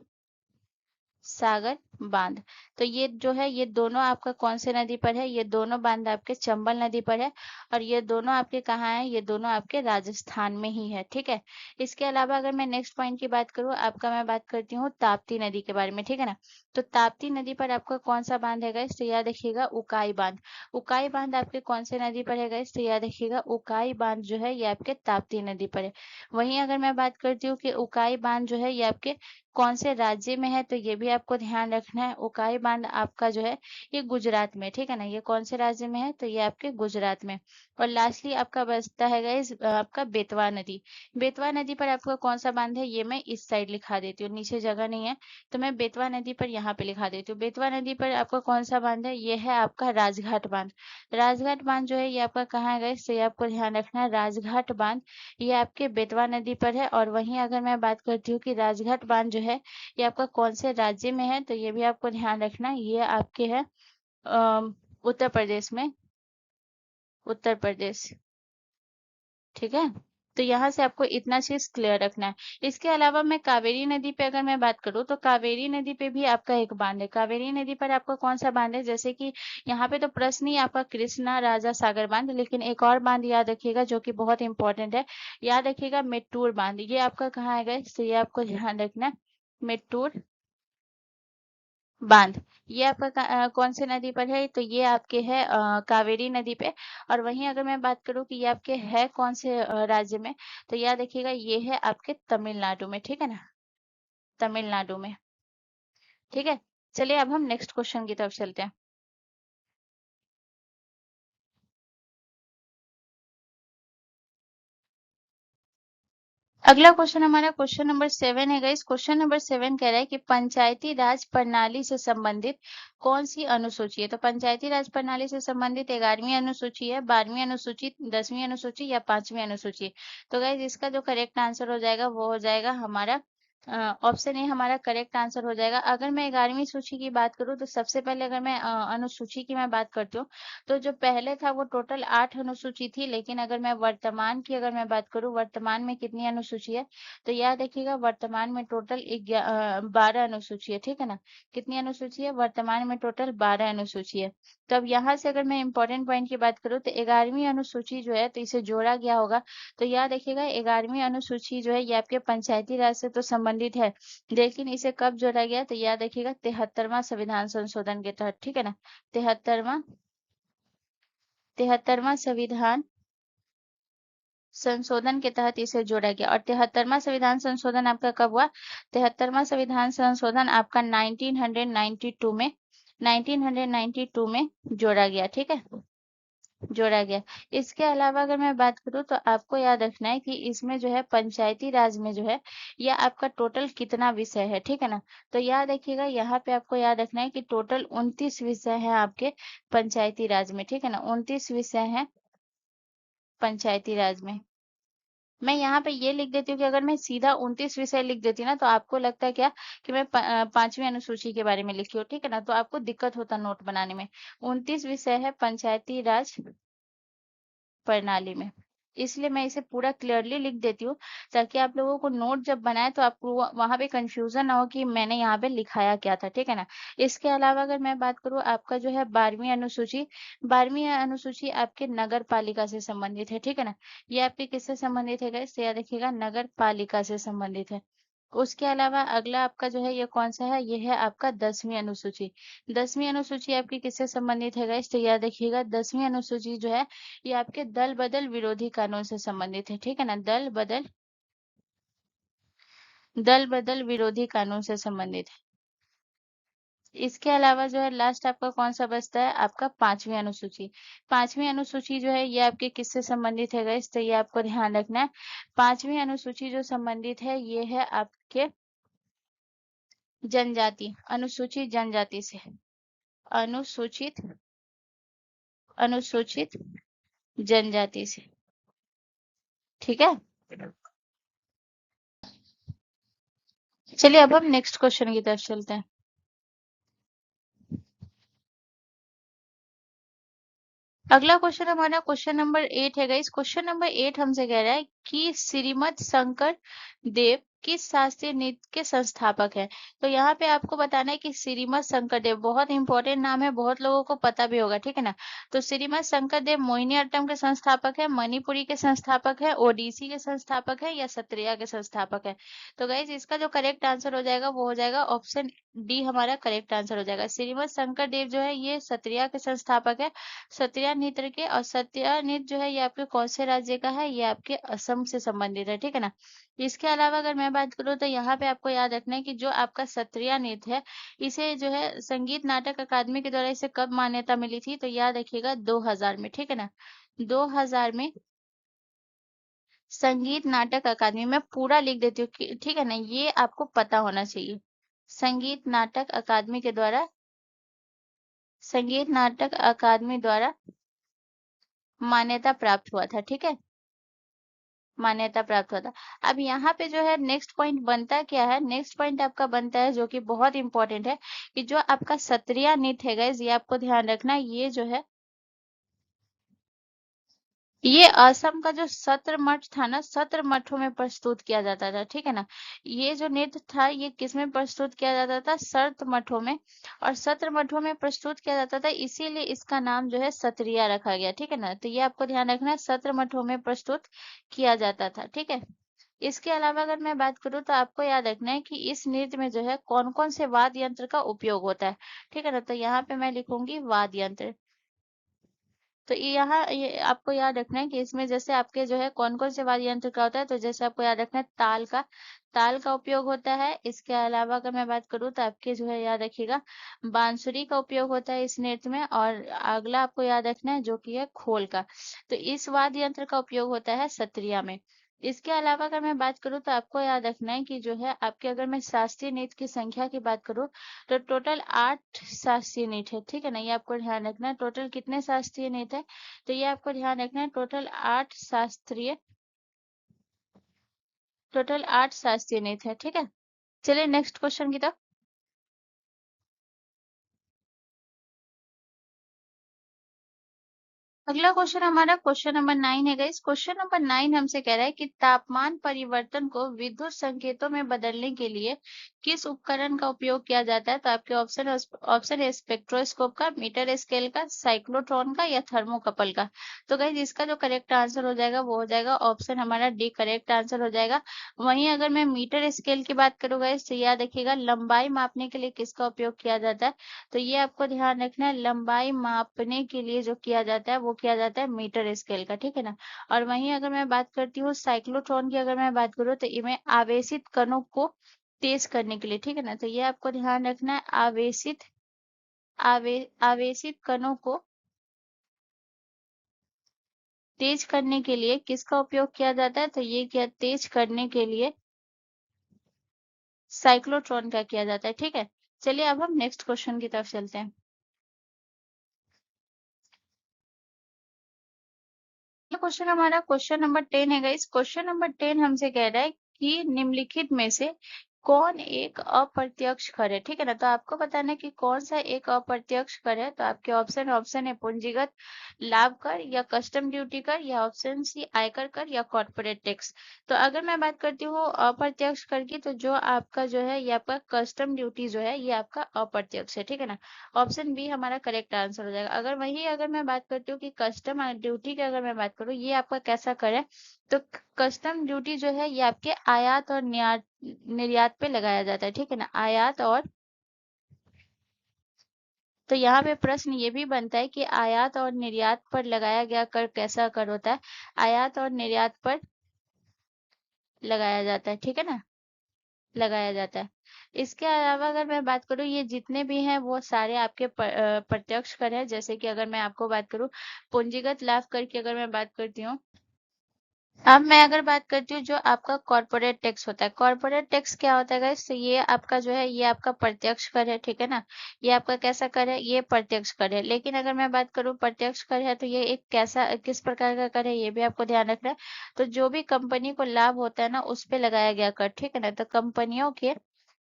सागर बांध। तो ये जो है ये दोनों आपका कौन से नदी पर है? ये दोनों बांध आपके चंबल नदी पर है और ये दोनों आपके कहाँ है? ये दोनों आपके राजस्थान में ही है, ठीक है? इसके अलावा अगर मैं नेक्स्ट पॉइंट की बात करूँ, आपका मैं बात करती हूँ ताप्ती नदी के बारे में, ठीक है ना? तो ताप्ती नदी पर आपका कौन सा बांध है गाइस? तो याद रखिएगा उकाई बांध। उकाई बांध आपके कौन से नदी पर है गाइस? तो याद रखिएगा उकाई बांध जो है ये आपके ताप्ती नदी पर है। वहीं अगर मैं बात करती हूँ कि उकाई बांध जो है ये आपके कौन से राज्य में है, तो ये भी आपको ध्यान रखना है। उकाई बांध आपका जो है ये गुजरात में, ठीक है ना? ये कौन से राज्य में है? तो ये आपके गुजरात में। और लास्टली आपका बचता है गाइस आपका बेतवा नदी। बेतवा नदी पर आपका कौन सा बांध है? ये मैं इस साइड लिखा देती हूँ, नीचे जगह नहीं है, तो मैं बेतवा नदी पर यहाँ पे लिखा देती हूँ। बेतवा नदी पर आपका कौन सा बांध है? ये है आपका राजघाट बांध। राजघाट बांध जो है ये आपका कहाँ है गाइस? तो ये आपको ध्यान रखना है, राजघाट बांध ये आपके बेतवा नदी पर है। और वहीं अगर मैं बात करती हूँ कि राजघाट बांध जो है ये आपका कौन से राज्य में है, तो ये भी आपको ध्यान रखना है, ये आपके है उत्तर प्रदेश में, उत्तर प्रदेश, ठीक है? तो यहाँ से आपको इतना चीज क्लियर रखना है। इसके अलावा मैं कावेरी नदी पे अगर मैं बात करूँ, तो कावेरी नदी पे भी आपका एक बांध है। कावेरी नदी पर आपका कौन सा बांध है? जैसे कि यहाँ पे तो प्रश्न ही आपका कृष्णा राजा सागर बांध, लेकिन एक और बांध याद रखिएगा जो कि बहुत इंपॉर्टेंट है। याद रखिएगा मेट्टूर बांध, ये आपका कहाँ है गाइस? तो ये आपको ध्यान रखना है, मेट्टूर बांध। ये आपका कौन से नदी पर है? तो ये आपके है कावेरी नदी पे। और वहीं अगर मैं बात करूँ कि ये आपके है कौन से राज्य में, तो याद रखिएगा ये है आपके तमिलनाडु में, ठीक है ना? तमिलनाडु में, ठीक है? चलिए अब हम नेक्स्ट क्वेश्चन की तरफ चलते हैं। अगला क्वेश्चन हमारा क्वेश्चन नंबर 7 है गाइस। क्वेश्चन नंबर 7 कह रहा है कि पंचायती राज प्रणाली से संबंधित कौन सी अनुसूची है? तो पंचायती राज प्रणाली से संबंधित 11वीं अनुसूची है, 12वीं अनुसूची, 10वीं अनुसूची या 5वीं अनुसूची? तो गाइस इसका जो करेक्ट आंसर हो जाएगा वो हो जाएगा हमारा ऑप्शन ए हमारा करेक्ट आंसर हो जाएगा। अगर मैं 11वीं सूची की बात करूँ, तो सबसे पहले अगर मैं अनुसूची की मैं बात करती हूँ, तो जो पहले था वो टोटल 8 अनुसूची थी, लेकिन अगर मैं वर्तमान की अगर मैं बात करूँ, वर्तमान में कितनी अनुसूची है? तो याद रखिएगा वर्तमान में टोटल 12 अनुसूची है, ठीक है ना? कितनी अनुसूची है? वर्तमान में टोटल 12 अनुसूची है। तो अब यहाँ से अगर मैं इंपॉर्टेंट पॉइंट की बात करूँ, तो 11वीं अनुसूची जो है तो इसे जोड़ा गया होगा। तो याद रखिएगा 11वीं अनुसूची जो है ये आपके पंचायती राज से तो संबंधित है, लेकिन इसे कब जोड़ा गया? तो याद रखिएगा 73वां संविधान संशोधन के तहत, ठीक है ना? 73वां 73वां संविधान संशोधन के तहत इसे जोड़ा गया। और 73वां संविधान संशोधन आपका कब हुआ? 73वां संविधान संशोधन आपका 1992 में 1992 में जोड़ा गया, ठीक है? जोड़ा गया। इसके अलावा अगर मैं बात करूँ, तो आपको याद रखना है कि इसमें जो है पंचायती राज में जो है यह आपका टोटल कितना विषय है, ठीक है ना? तो याद रखिएगा यहाँ पे आपको याद रखना है कि टोटल 29 विषय हैं आपके पंचायती राज में, ठीक है ना? 29 विषय हैं पंचायती राज में। मैं यहाँ पे ये लिख देती हूँ कि अगर मैं सीधा 29 विषय लिख देती ना, तो आपको लगता है क्या कि मैं 5वीं अनुसूची के बारे में लिखी हूँ, ठीक है ना? तो आपको दिक्कत होता नोट बनाने में। 29 विषय है पंचायती राज प्रणाली में, इसलिए मैं इसे पूरा क्लियरली लिख देती हूँ, ताकि आप लोगों को नोट जब बनाए तो आपको वहां पे कंफ्यूजन ना हो कि मैंने यहाँ पे लिखाया क्या था, ठीक है ना? इसके अलावा अगर मैं बात करूँ, आपका जो है 12वीं अनुसूची आपके नगर पालिका से संबंधित है, ठीक है ना? ये आपके किससे संबंधित है गाइस? याद रखिएगा नगर पालिका से संबंधित है। उसके अलावा अगला आपका जो है ये कौन सा है? ये है आपका 10वीं अनुसूची। 10वीं अनुसूची आपकी किससे संबंधित है गाइस? तो याद रखिएगा 10वीं अनुसूची जो है ये आपके दल बदल विरोधी कानून से संबंधित है, ठीक है ना? दल बदल दल बदल विरोधी कानून से संबंधित है। इसके अलावा जो है लास्ट आपका कौन सा बचता है, आपका 5वीं अनुसूची। 5वीं अनुसूची जो है ये आपके किससे संबंधित है गाइस, तो ये आपको ध्यान रखना है। 5वीं अनुसूची जो संबंधित है ये है आपके जनजाति, अनुसूचित जनजाति से। अनुसूचित अनुसूचित जनजाति से, ठीक है। चलिए अब हम नेक्स्ट क्वेश्चन की तरफ चलते हैं। अगला क्वेश्चन हमारा क्वेश्चन नंबर 8 है गाइस। क्वेश्चन नंबर 8 हमसे कह रहा है कि श्रीमद शंकर देव किस शास्त्रीय नृत्य के संस्थापक है। तो यहाँ पे आपको बताना है कि श्रीमद शंकर देव बहुत इंपॉर्टेंट नाम है, बहुत लोगों को पता भी होगा, ठीक है ना। तो श्रीमद शंकर देव मोहिनीअट्टम के संस्थापक है, मणिपुरी के संस्थापक है, ओडिसी के संस्थापक है या सत्रिया के संस्थापक है। तो गाइज इसका जो करेक्ट आंसर हो जाएगा वो हो जाएगा ऑप्शन डी, हमारा करेक्ट आंसर हो जाएगा। श्रीमद शंकर देव जो है ये सत्रिया के संस्थापक है, सत्रिया नृत्य के। और सत्रिया नृत्य जो है ये आपके कौन से राज्य का है, ये आपके असम से संबंधित है, ठीक है ना। इसके अलावा अगर मैं बात करूँ तो यहाँ पे आपको याद रखना है कि जो आपका सत्रिया नृत्य है इसे जो है संगीत नाटक अकादमी के द्वारा इसे कब मान्यता मिली थी, तो याद रखिएगा 2000 में, ठीक है ना। 2000 में संगीत नाटक अकादमी में पूरा लिख देती हूँ ठीक है ना, ये आपको पता होना चाहिए। संगीत नाटक अकादमी के द्वारा, संगीत नाटक अकादमी द्वारा मान्यता प्राप्त हुआ था, ठीक है। मान्यता प्राप्त हुआ था। अब यहाँ पे जो है नेक्स्ट पॉइंट बनता क्या है, नेक्स्ट पॉइंट आपका बनता है जो कि बहुत इंपॉर्टेंट है कि जो आपका सत्रिया नृत्य है गाइस, ये आपको ध्यान रखना, ये जो है ये असम का जो सत्र मठ था ना, सत्र मठों में प्रस्तुत किया जाता था, ठीक है ना। ये जो नृत्य था ये किसमें प्रस्तुत किया जाता था, सत्र मठों में। और सत्र मठों में प्रस्तुत किया जाता था, इसीलिए इसका नाम जो है सत्रिया रखा गया, ठीक है ना। तो ये आपको ध्यान रखना है, सत्र मठों में प्रस्तुत किया जाता था, ठीक है। इसके अलावा अगर मैं बात करूँ तो आपको याद रखना है कि इस नृत्य में जो है कौन कौन से वाद्य यंत्र का उपयोग होता है, ठीक है ना। तो यहाँ पे मैं लिखूंगी वाद्य यंत्र। तो ये आपको याद रखना है कि इसमें जैसे आपके जो है कौन कौन से वाद्य यंत्र का होता है, तो जैसे आपको याद रखना है ताल का उपयोग होता है। इसके अलावा अगर मैं बात करूँ तो आपके जो है याद रखिएगा बांसुरी का उपयोग होता है इस नृत्य में। और अगला आपको याद रखना है जो कि है खोल का। तो इस वाद्य यंत्र का उपयोग होता है सत्रिया में। इसके अलावा अगर मैं बात करूँ तो आपको याद रखना है कि जो है आपके, अगर मैं शास्त्रीय नृत्य की संख्या की बात करूँ तो टोटल 8 शास्त्रीय नृत्य है, ठीक है ना। ये आपको ध्यान रखना है टोटल कितने शास्त्रीय नृत्य है, तो ये आपको ध्यान रखना है टोटल 8 शास्त्रीय नृत्य है, ठीक है। चलिए नेक्स्ट क्वेश्चन की तरफ। अगला क्वेश्चन हमारा क्वेश्चन नंबर 9 है गाइस। क्वेश्चन नंबर 9 हमसे कह रहा है कि तापमान परिवर्तन को विद्युत संकेतों में बदलने के लिए किस उपकरण का उपयोग किया जाता है। तो आपके ऑप्शन है स्पेक्ट्रोस्कोप का, मीटर स्केल का, साइक्लोट्रॉन का या थर्मोकपल का। तो गाइस इसका जो करेक्ट आंसर हो जाएगा वो हो जाएगा ऑप्शन हमारा डी, करेक्ट आंसर हो जाएगा। वहीं अगर मैं मीटर स्केल की बात करूँ गाइस तो याद रखिएगा लंबाई मापने के लिए किसका उपयोग किया जाता है, तो ये आपको ध्यान रखना है लंबाई मापने के लिए जो किया जाता है वो किया जाता है मीटर स्केल का, ठीक है ना। और वहीं अगर मैं बात करती हूँ साइक्लोट्रॉन की, अगर मैं बात करूँ तो इनमें आवेशित कणों को तेज करने के लिए, ठीक है ना। तो ये आपको ध्यान रखना है आवेशित कणों को तेज करने के लिए किसका उपयोग किया जाता है, तो ये क्या तेज करने के लिए साइक्लोट्रॉन का किया जाता है, ठीक है। चलिए अब हम नेक्स्ट क्वेश्चन की तरफ चलते हैं। क्वेश्चन हमारा क्वेश्चन नंबर 10 है गाइस। क्वेश्चन नंबर 10 हमसे कह रहा है कि निम्नलिखित में से कौन एक अप्रत्यक्ष कर है, ठीक है ना। तो आपको बताना है कि कौन सा एक अप्रत्यक्ष कर है। तो आपके ऑप्शन है पूंजीगत लाभ कर या कस्टम ड्यूटी कर या ऑप्शन सी आयकर कर या कॉर्पोरेट टैक्स। तो अगर मैं बात करती हूँ अप्रत्यक्ष कर की, तो जो आपका जो है ये आपका कस्टम ड्यूटी जो है ये आपका अप्रत्यक्ष है, ठीक है ना। ऑप्शन बी हमारा करेक्ट आंसर हो जाएगा। अगर मैं बात करती हूँ कि कस्टम ड्यूटी की, अगर मैं बात करूँ ये आपका कैसा कर है, तो कस्टम ड्यूटी जो है ये आपके आयात और निर्यात पे लगाया जाता है, ठीक है ना। आयात और, तो यहाँ पे प्रश्न ये भी बनता है कि आयात और निर्यात पर लगाया गया कर कैसा कर होता है, आयात और निर्यात पर लगाया जाता है, ठीक है ना। लगाया जाता है। इसके अलावा अगर मैं बात करूँ, ये जितने भी हैं वो सारे आपके प्रत्यक्ष कर हैं। जैसे कि अगर मैं आपको बात करूँ पूंजीगत लाभ कर की, अगर मैं बात करती हूँ, अब मैं अगर बात करती हूँ जो आपका कॉर्पोरेट टैक्स होता है। कॉर्पोरेट टैक्स क्या होता है गाइस? तो ये आपका जो है, ये आपका प्रत्यक्ष कर है, ठीक है ना। ये आपका कैसा कर है? ये प्रत्यक्ष कर है। लेकिन अगर मैं बात करूँ प्रत्यक्ष कर है तो ये एक कैसा, किस प्रकार का कर है, ये भी आपको ध्यान रखना है। तो जो भी कंपनी को लाभ होता है ना, उस पे लगाया गया कर, ठीक है ना। तो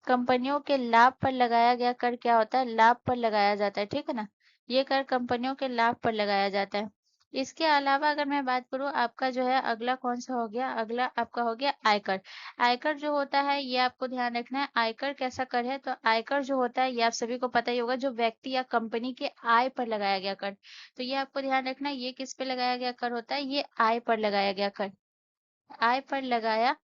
कंपनियों के लाभ पर लगाया गया कर क्या होता है? लाभ पर लगाया जाता है, ठीक है ना। ये कर कंपनियों के लाभ पर लगाया जाता है। इसके अलावा अगर मैं बात करूँ, आपका जो है अगला कौन सा हो गया? अगला आपका हो गया आयकर। आयकर जो होता है, ये आपको ध्यान रखना है। आयकर कैसा कर है? तो आयकर जो होता है, ये आप सभी को पता ही होगा, जो व्यक्ति या कंपनी के आय पर लगाया गया कर। तो ये आपको ध्यान रखना है, ये किस पे लगाया गया कर होता है? ये आय पर लगाया गया कर। आय पर लगाया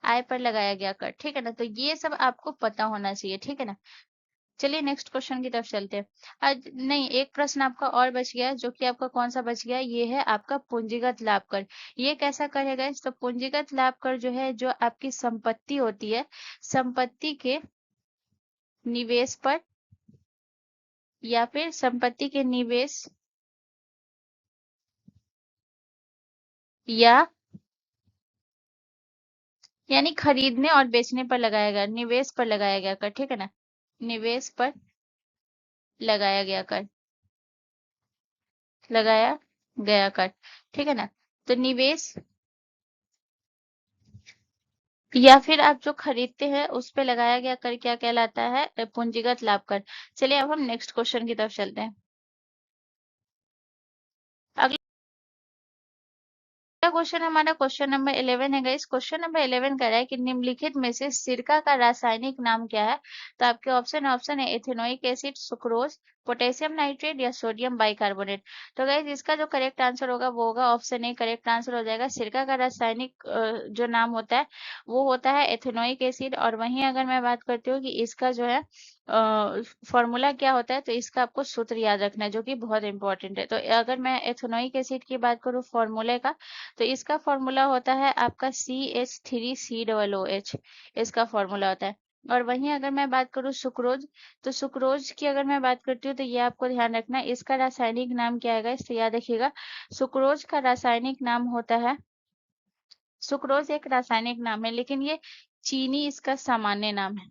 आय पर लगाया गया कर, ठीक है ना। तो ये सब आपको पता होना चाहिए, ठीक है ना। चलिए नेक्स्ट क्वेश्चन की तरफ चलते हैं। आज नहीं, एक प्रश्न आपका और बच गया, जो कि आपका कौन सा बच गया? ये है आपका पूंजीगत लाभ कर। ये कैसा कर है गाइस? तो पूंजीगत लाभ कर जो है, जो आपकी संपत्ति होती है, संपत्ति के निवेश पर, या फिर संपत्ति के निवेश या यानी खरीदने और बेचने पर लगाया गया, निवेश पर लगाया गया कर, ठीक है ना। निवेश पर लगाया गया कर, लगाया गया कर, ठीक है ना। तो निवेश या फिर आप जो खरीदते हैं उस पे लगाया गया कर क्या कहलाता है? पूंजीगत लाभ कर। चलिए अब हम नेक्स्ट क्वेश्चन की तरफ चलते हैं। अगला क्वेश्चन हमारा क्वेश्चन नंबर 11 है गाइस। क्वेश्चन नंबर 11 कह रहा है कि निम्नलिखित में से सिरका का रासायनिक नाम क्या है? तो आपके ऑप्शन है ethanoic acid, sucrose, potassium nitrate या सोडियम बाइकार्बोनेट। तो गाइस इसका जो करेक्ट आंसर होगा वो होगा ऑप्शन ए, करेक्ट आंसर हो जाएगा। सिरका का रासायनिक जो नाम होता है वो होता है एथेनोइक एसिड। और वहीं अगर मैं बात करती हूँ कि इसका जो है फॉर्मूला क्या होता है, तो इसका आपको सूत्र याद रखना है, जो कि बहुत इंपॉर्टेंट है। तो अगर मैं एथेनोइक एसिड की बात करूँ फॉर्मूले का, तो इसका फॉर्मूला होता है आपका CH3COOH, इसका फॉर्मूला होता है। और वहीं अगर मैं बात करूँ सुक्रोज, तो सुक्रोज की अगर मैं बात करती हूँ तो ये आपको ध्यान रखना है, इसका रासायनिक नाम क्या है, इससे याद रखिएगा। सुक्रोज का रासायनिक नाम होता है, सुक्रोज एक रासायनिक नाम है, लेकिन ये चीनी इसका सामान्य नाम है।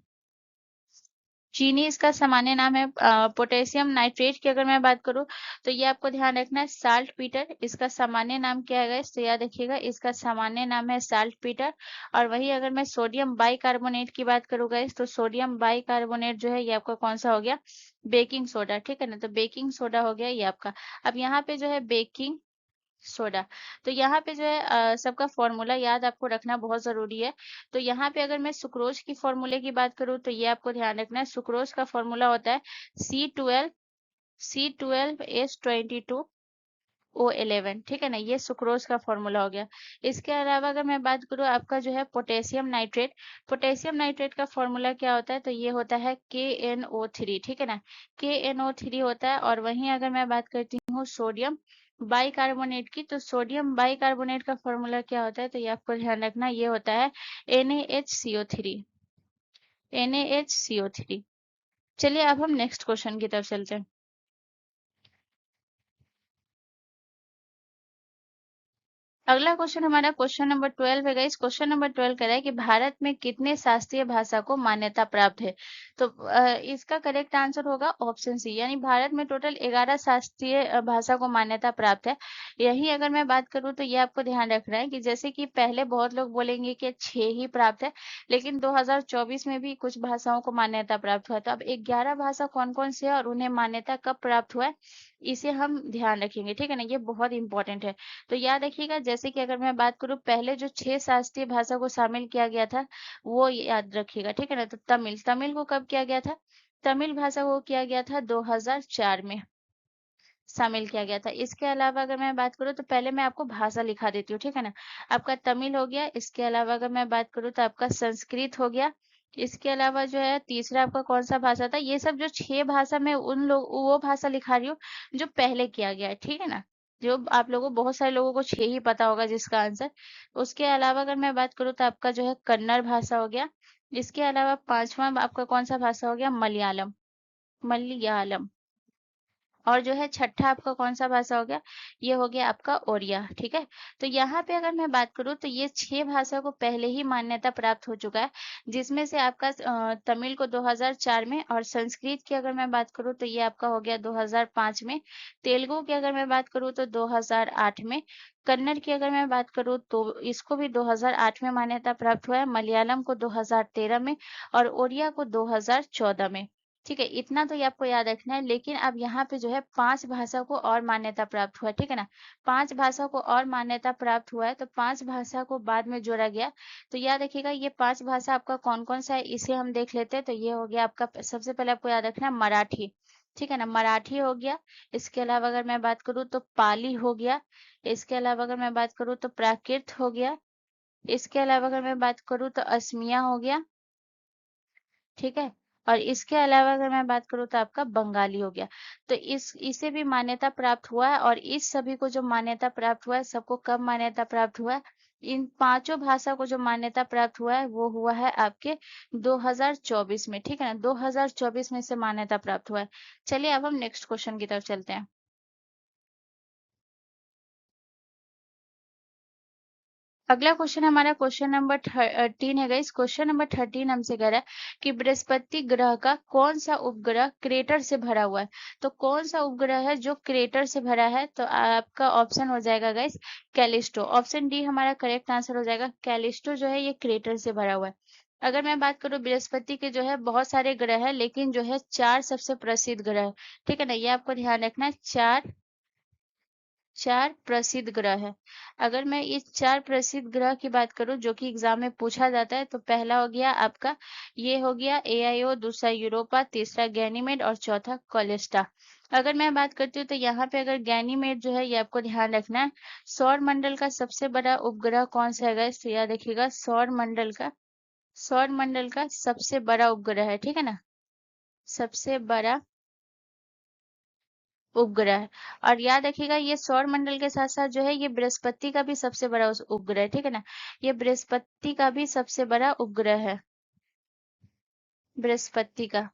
चीनी इसका सामान्य नाम है। पोटेशियम नाइट्रेट की अगर मैं बात करूं, तो ये आपको ध्यान रखना है साल्ट पीटर, इसका सामान्य नाम क्या है गाइस? तो याद रखिएगा, इसका सामान्य नाम है साल्ट पीटर। और वही अगर मैं सोडियम बाइकार्बोनेट की बात करूँ गाइस, तो सोडियम बाइकार्बोनेट जो है ये आपका कौन सा हो गया? बेकिंग सोडा, ठीक है ना। तो बेकिंग सोडा हो गया ये आपका। अब यहाँ पे जो है बेकिंग सोडा, तो यहाँ पे जो है सबका फॉर्मूला याद आपको रखना बहुत जरूरी है। तो यहाँ पे अगर मैं सुक्रोज की फॉर्मूले की बात करूँ, तो ये आपको ध्यान रखना है, सुक्रोज का फॉर्मूला होता है C12H22O11, ठीक है ना। ये सुक्रोज का फॉर्मूला हो गया। इसके अलावा अगर मैं बात करूँ आपका जो है पोटेशियम नाइट्रेट, पोटेशियम नाइट्रेट का फॉर्मूला क्या होता है? तो ये होता है KNO3, ठीक है ना। KNO3 होता है। और वहीं अगर मैं बात करती हूँ सोडियम बाइकार्बोनेट की, तो सोडियम बाइकार्बोनेट का फॉर्मूला क्या होता है? तो ये आपको ध्यान रखना, ये होता है NaHCO3, NaHCO3। चलिए अब हम नेक्स्ट क्वेश्चन की तरफ चलते हैं। अगला क्वेश्चन हमारा क्वेश्चन नंबर 12 है गाइस। क्वेश्चन नंबर 12 कह रहा है कि भारत में कितने शास्त्रीय भाषा को मान्यता प्राप्त है? तो इसका करेक्ट आंसर होगा ऑप्शन सी, यानी भारत में टोटल 11 शास्त्रीय भाषा को मान्यता प्राप्त है। यही अगर मैं बात करूं तो ये आपको ध्यान रखना है कि जैसे कि पहले बहुत लोग बोलेंगे कि 6 ही प्राप्त है, लेकिन 2024 में भी कुछ भाषाओं को मान्यता प्राप्त हुआ। तो अब 11 भाषा कौन कौन सी है और उन्हें मान्यता कब प्राप्त हुआ है, इसे हम ध्यान रखेंगे, ठीक है ना। ये बहुत इंपॉर्टेंट है। तो याद रखिएगा, जैसे कि अगर मैं बात करूँ, पहले जो 6 शास्त्रीय भाषा को शामिल किया गया था वो याद रखिएगा, ठीक है ना। तो तमिल, तमिल को कब किया गया था? तमिल भाषा को किया गया था 2004 में शामिल किया गया था। इसके अलावा अगर मैं बात करूँ तो पहले मैं आपको भाषा लिखा देती हूँ, ठीक है ना। आपका तमिल हो गया। इसके अलावा अगर मैं बात करूँ तो आपका संस्कृत हो गया। इसके अलावा जो है तीसरा आपका कौन सा भाषा था? ये सब जो 6 भाषा में उन लोग वो भाषा लिखा रही हूँ जो पहले किया गया है, ठीक है ना। जो आप लोगों बहुत सारे लोगों को 6 ही पता होगा जिसका आंसर। उसके अलावा अगर मैं बात करूँ तो आपका जो है कन्नड़ भाषा हो गया। इसके अलावा 5वां आपका कौन-सा भाषा हो गया? मलयालम, मलयालम। और जो है छठा आपका कौन-सा भाषा हो गया? ये हो गया आपका ओड़िया, ठीक है? तो यहाँ पे अगर मैं बात करूँ तो ये 6 भाषा को पहले ही मान्यता प्राप्त हो चुका है, जिसमें से आपका तमिल को 2004 में, और संस्कृत की अगर मैं बात करूँ तो ये आपका हो गया 2005 में, तेलुगु की अगर मैं बात करूँ तो 2008 में, कन्नड़ की अगर मैं बात करूँ तो इसको भी 2008 में मान्यता प्राप्त हुआ है, मलयालम को 2013 में और ओड़िया को 2014 में। ठीक है, इतना तो ये आपको याद रखना है। लेकिन अब यहाँ पे जो है 5 भाषा को और मान्यता प्राप्त हुआ है, ठीक है ना? 5 भाषा को और मान्यता प्राप्त हुआ है, तो 5 भाषा को बाद में जोड़ा गया। तो याद रखिएगा ये 5 भाषा आपका कौन-कौन सा है, इसे हम देख लेते हैं। तो ये हो गया आपका, सबसे पहले आपको याद रखना है मराठी, ठीक है ना? मराठी हो गया। इसके अलावा अगर मैं बात करूँ तो पाली हो गया। इसके अलावा अगर मैं बात करूँ तो प्राकृत हो गया। इसके अलावा अगर मैं बात करूँ तो असमिया हो गया। ठीक है, और इसके अलावा अगर मैं बात करूँ तो आपका बंगाली हो गया। तो इसे भी मान्यता प्राप्त हुआ है, और इस सभी को जो मान्यता प्राप्त हुआ है, सबको कब मान्यता प्राप्त हुआ है? इन पांचों भाषा को जो मान्यता प्राप्त हुआ है वो हुआ है आपके 2024 में, ठीक है ना? 2024 में से मान्यता प्राप्त हुआ है। चलिए अब हम नेक्स्ट क्वेश्चन की तरफ चलते हैं। अगला क्वेश्चन हमारा क्वेश्चन नंबर 13 है गाइस। क्वेश्चन नंबर 13 हमसे कह रहा है कि बृहस्पति ग्रह का कौन सा उपग्रह क्रेटर से भरा हुआ है? तो कौन सा उपग्रह है जो क्रेटर से भरा है? तो आपका ऑप्शन हो जाएगा गाइस कैलिस्टो। ऑप्शन डी हमारा करेक्ट आंसर हो जाएगा। कैलिस्टो जो है ये क्रेटर से भरा हुआ है। अगर मैं बात करूं बृहस्पति के जो है बहुत सारे ग्रह है, लेकिन जो है 4 सबसे प्रसिद्ध ग्रह है, ठीक है ना? ये आपको ध्यान रखना है। 4 प्रसिद्ध ग्रह है। अगर मैं इस 4 प्रसिद्ध ग्रह की बात करूं जो कि एग्जाम में पूछा जाता है, तो पहला हो गया आपका, ये हो गया एआईओ, दूसरा यूरोपा, तीसरा गैनीमेड और चौथा कॉलेस्टा। अगर मैं बात करती हूँ तो यहाँ पे अगर गैनीमेड जो है ये आपको ध्यान रखना है। सौर मंडल का सबसे बड़ा उपग्रह कौन सा है? तो याद रखिएगा सौर मंडल का सबसे बड़ा उपग्रह है, ठीक है ना? सबसे बड़ा उपग्रह है। और याद रखिएगा ये सौर मंडल के साथ साथ जो है ये बृहस्पति का भी सबसे बड़ा उपग्रह है, ठीक है ना? ये बृहस्पति का भी सबसे बड़ा उपग्रह है। बृहस्पति का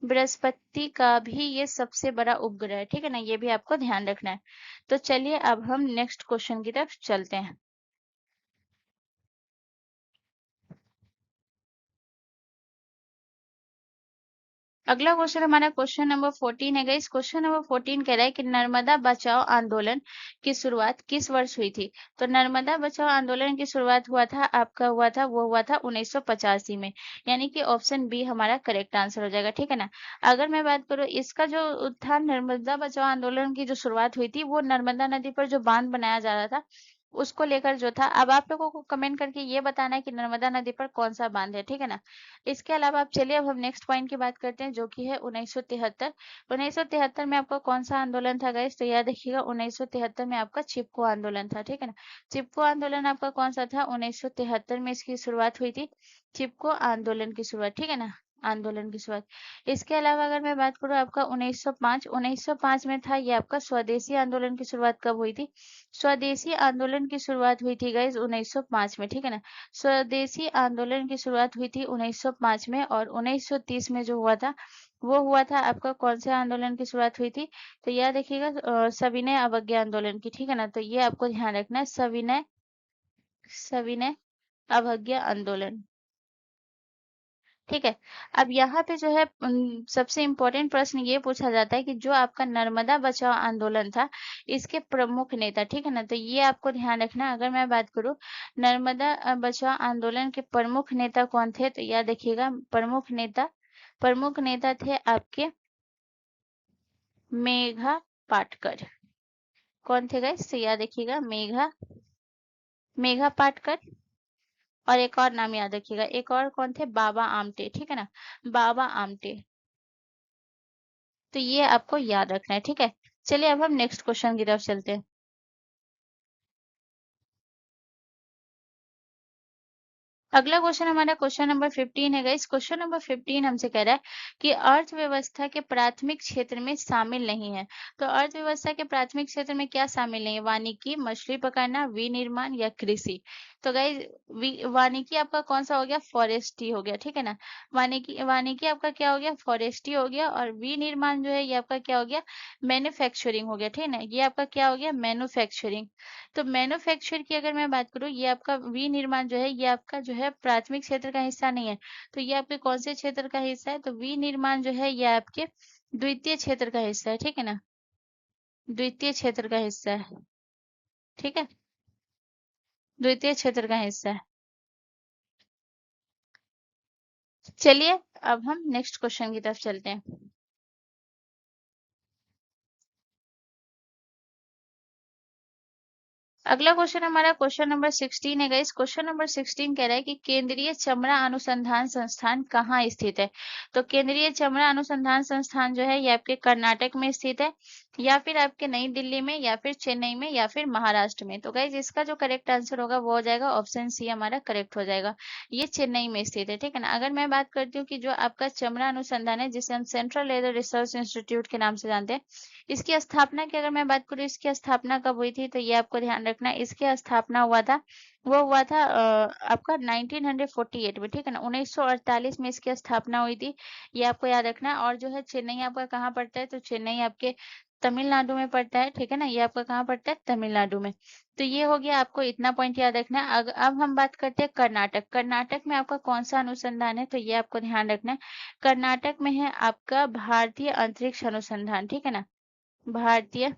बृहस्पति का भी ये सबसे बड़ा उपग्रह है, ठीक है ना? ये भी आपको ध्यान रखना है। तो चलिए अब हम नेक्स्ट क्वेश्चन की तरफ चलते हैं। अगला क्वेश्चन हमारा क्वेश्चन नंबर 14 है गाइस। क्वेश्चन नंबर 14 कह रहा है कि नर्मदा बचाओ आंदोलन की शुरुआत किस वर्ष हुई थी? तो नर्मदा बचाओ आंदोलन की शुरुआत हुआ था 1985 में। यानी कि ऑप्शन बी हमारा करेक्ट आंसर हो जाएगा, ठीक है ना? अगर मैं बात करूँ इसका जो था, नर्मदा बचाओ आंदोलन की जो शुरुआत हुई थी वो नर्मदा नदी पर जो बांध बनाया जा रहा था उसको लेकर जो था। अब आप लोगों को कमेंट करके ये बताना है कि नर्मदा नदी पर कौन सा बांध है, ठीक है ना? इसके अलावा आप चलिए अब हम नेक्स्ट पॉइंट की बात करते हैं जो कि है 1973। 1973 में आपका कौन सा आंदोलन था गाइस? तो याद रखिएगा 1973 में आपका चिपको आंदोलन था, ठीक है ना? चिपको आंदोलन आपका कौन सा था? 1973 में इसकी शुरुआत हुई थी। चिपको आंदोलन की शुरुआत, ठीक है ना? आंदोलन की शुरुआत। इसके अलावा अगर मैं बात करूँ आपका 1905 में था ये आपका स्वदेशी आंदोलन की शुरुआत कब हुई थी? स्वदेशी आंदोलन की शुरुआत हुई थी गाइस 1905 में, ठीक है ना? स्वदेशी आंदोलन की शुरुआत हुई थी 1905 में, और 1930 में जो हुआ था वो हुआ था आपका कौन से आंदोलन की शुरुआत हुई थी? तो याद रखिएगा सविनय अवज्ञा आंदोलन की, ठीक है ना? तो ये आपको ध्यान रखना है, सविनय सविनय अवज्ञा आंदोलन, ठीक है। अब यहाँ पे जो है सबसे इम्पोर्टेंट प्रश्न ये पूछा जाता है कि जो आपका नर्मदा बचाओ आंदोलन था इसके प्रमुख नेता, ठीक है ना? तो ये आपको ध्यान रखना। अगर मैं बात करूँ नर्मदा बचाओ आंदोलन के प्रमुख नेता कौन थे, तो याद रखिएगा प्रमुख नेता थे आपके मेघा पाटकर। कौन थे गाइस? तो याद रखिएगा मेघा पाटकर। और एक और नाम याद रखिएगा, एक और कौन थे? बाबा आमटे, ठीक है ना? बाबा आमटे। तो ये आपको याद रखना है, ठीक है। चलिए अब हम नेक्स्ट क्वेश्चन की तरफ चलते हैं। अगला क्वेश्चन हमारा क्वेश्चन नंबर 15 है गाइस। क्वेश्चन नंबर 15 हमसे कह रहा है कि अर्थव्यवस्था के प्राथमिक क्षेत्र में शामिल नहीं है। तो अर्थव्यवस्था के प्राथमिक क्षेत्र में क्या शामिल नहीं है? वानिकी, मछली पकड़ना, विनिर्माण या कृषि। तो गाइस वानिकी आपका कौन सा हो गया? फॉरेस्ट्री हो गया, ठीक है ना। वानिकी वानिकी आपका क्या हो गया? फॉरेस्ट्री हो गया। और विनिर्माण जो है ये आपका क्या हो गया? मैन्युफैक्चरिंग हो गया, ठीक है ना। ये आपका क्या हो गया? मैन्युफैक्चरिंग। तो मैन्युफैक्चर की अगर मैं बात करूँ, ये आपका विनिर्माण जो है ये आपका जो है प्राथमिक क्षेत्र का हिस्सा नहीं है। तो ये आपके कौन से क्षेत्र का हिस्सा है? तो विनिर्माण जो है ये आपके द्वितीय क्षेत्र का हिस्सा है, ठीक है ना। द्वितीय क्षेत्र का हिस्सा है, ठीक है। द्वितीय क्षेत्र का हिस्सा है। चलिए अब हम नेक्स्ट क्वेश्चन की तरफ चलते हैं। अगला क्वेश्चन हमारा क्वेश्चन नंबर 16 है गाइस। क्वेश्चन नंबर 16 कह रहा है कि केंद्रीय चमड़ा अनुसंधान संस्थान कहाँ स्थित है? तो केंद्रीय चमड़ा अनुसंधान संस्थान जो है ये आपके कर्नाटक में स्थित है, या फिर आपके नई दिल्ली में, या फिर चेन्नई में, या फिर महाराष्ट्र में। तो गाइस इसका जो करेक्ट आंसर होगा वो हो जाएगा ऑप्शन सी हमारा करेक्ट हो जाएगा। ये चेन्नई में स्थित है, ठीक है ना। अगर मैं बात करती हूँ कि जो आपका चमड़ा अनुसंधान है जिसे हम सेंट्रल लेदर रिसर्च इंस्टीट्यूट के नाम से जानते हैं, इसकी स्थापना की अगर मैं बात करूँ, इसकी स्थापना कब हुई थी? तो ये आपको ध्यान रखना, इसकी स्थापना हुआ था, वो हुआ था आपका 1948 में, ठीक है ना। 1948 में इसकी स्थापना हुई थी, ये आपको याद रखना है। और जो है चेन्नई आपका कहाँ पड़ता है? तो चेन्नई आपके तमिलनाडु में पड़ता है, ठीक है ना। ये आपका कहाँ पड़ता है? तमिलनाडु में। तो ये हो गया, आपको इतना पॉइंट याद रखना है। अब हम बात करते हैं कर्नाटक। कर्नाटक में आपका कौन सा अनुसंधान है? तो ये आपको ध्यान रखना है। कर्नाटक में है आपका भारतीय अंतरिक्ष अनुसंधान, ठीक है ना। भारतीय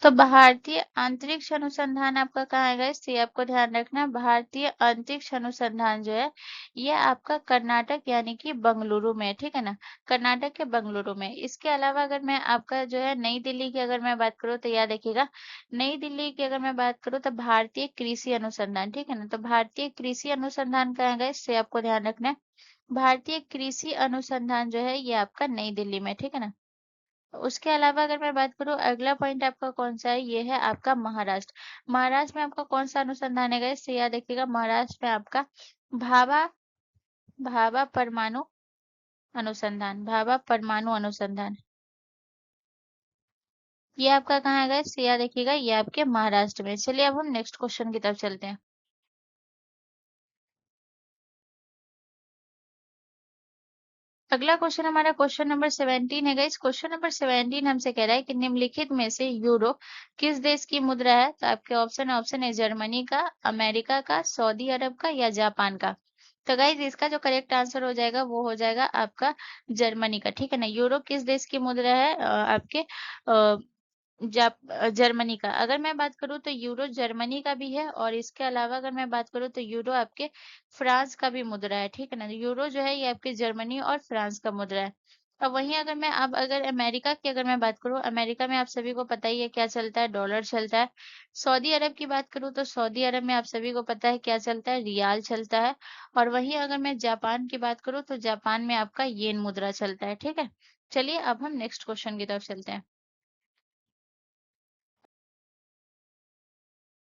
तो भारतीय अंतरिक्ष अनुसंधान आपका कहाँ है गाइस? ये आपको ध्यान रखना है। भारतीय अंतरिक्ष अनुसंधान जो है ये आपका कर्नाटक यानी कि बंगलुरु में है, ठीक है ना। कर्नाटक के बंगलुरु में। इसके अलावा अगर मैं आपका जो है नई दिल्ली की अगर मैं बात करूँ तो याद रखिएगा, नई दिल्ली की अगर मैं बात करूँ तो भारतीय कृषि अनुसंधान, ठीक है ना। तो भारतीय कृषि अनुसंधान कहाँ है गाइस? ये आपको ध्यान रखना है। भारतीय कृषि अनुसंधान जो है ये आपका नई दिल्ली में, ठीक है ना। उसके अलावा अगर मैं बात करूँ, अगला पॉइंट आपका कौन सा है? ये है आपका महाराष्ट्र। महाराष्ट्र में आपका कौन सा अनुसंधान है गाइस? याद रखिएगा, महाराष्ट्र में आपका भाभा भाभा परमाणु अनुसंधान, भाभा परमाणु अनुसंधान। ये आपका कहाँ है गाइस? याद रखिएगा, ये आपके महाराष्ट्र में। चलिए अब हम नेक्स्ट क्वेश्चन की तरफ चलते हैं। अगला क्वेश्चन हमारा क्वेश्चन नंबर 17 है गाइस। क्वेश्चन नंबर 17 हमसे कह रहा है कि निम्नलिखित में से यूरो किस देश की मुद्रा है? तो आपके ऑप्शन है जर्मनी का, अमेरिका का, सऊदी अरब का या जापान का। तो गाइस इसका जो करेक्ट आंसर हो जाएगा वो हो जाएगा आपका जर्मनी का, ठीक है ना। यूरो किस देश की मुद्रा है? आपके जर्मनी का। अगर मैं बात करूँ तो यूरो जर्मनी का भी है, और इसके अलावा अगर मैं बात करूँ तो यूरो आपके फ्रांस का भी मुद्रा है, ठीक है ना। यूरो जो है ये आपके जर्मनी और फ्रांस का मुद्रा है। अब वहीं अगर मैं अब अगर अमेरिका की अगर मैं बात करूँ, अमेरिका में आप सभी को पता ही है क्या चलता है? डॉलर चलता है। सऊदी अरब की बात करूँ तो सऊदी अरब में आप सभी को पता है क्या चलता है? रियाल चलता है। और वहीं अगर मैं जापान की बात करूँ तो जापान में आपका येन मुद्रा चलता है, ठीक है। चलिए अब हम नेक्स्ट क्वेश्चन की तरफ चलते हैं।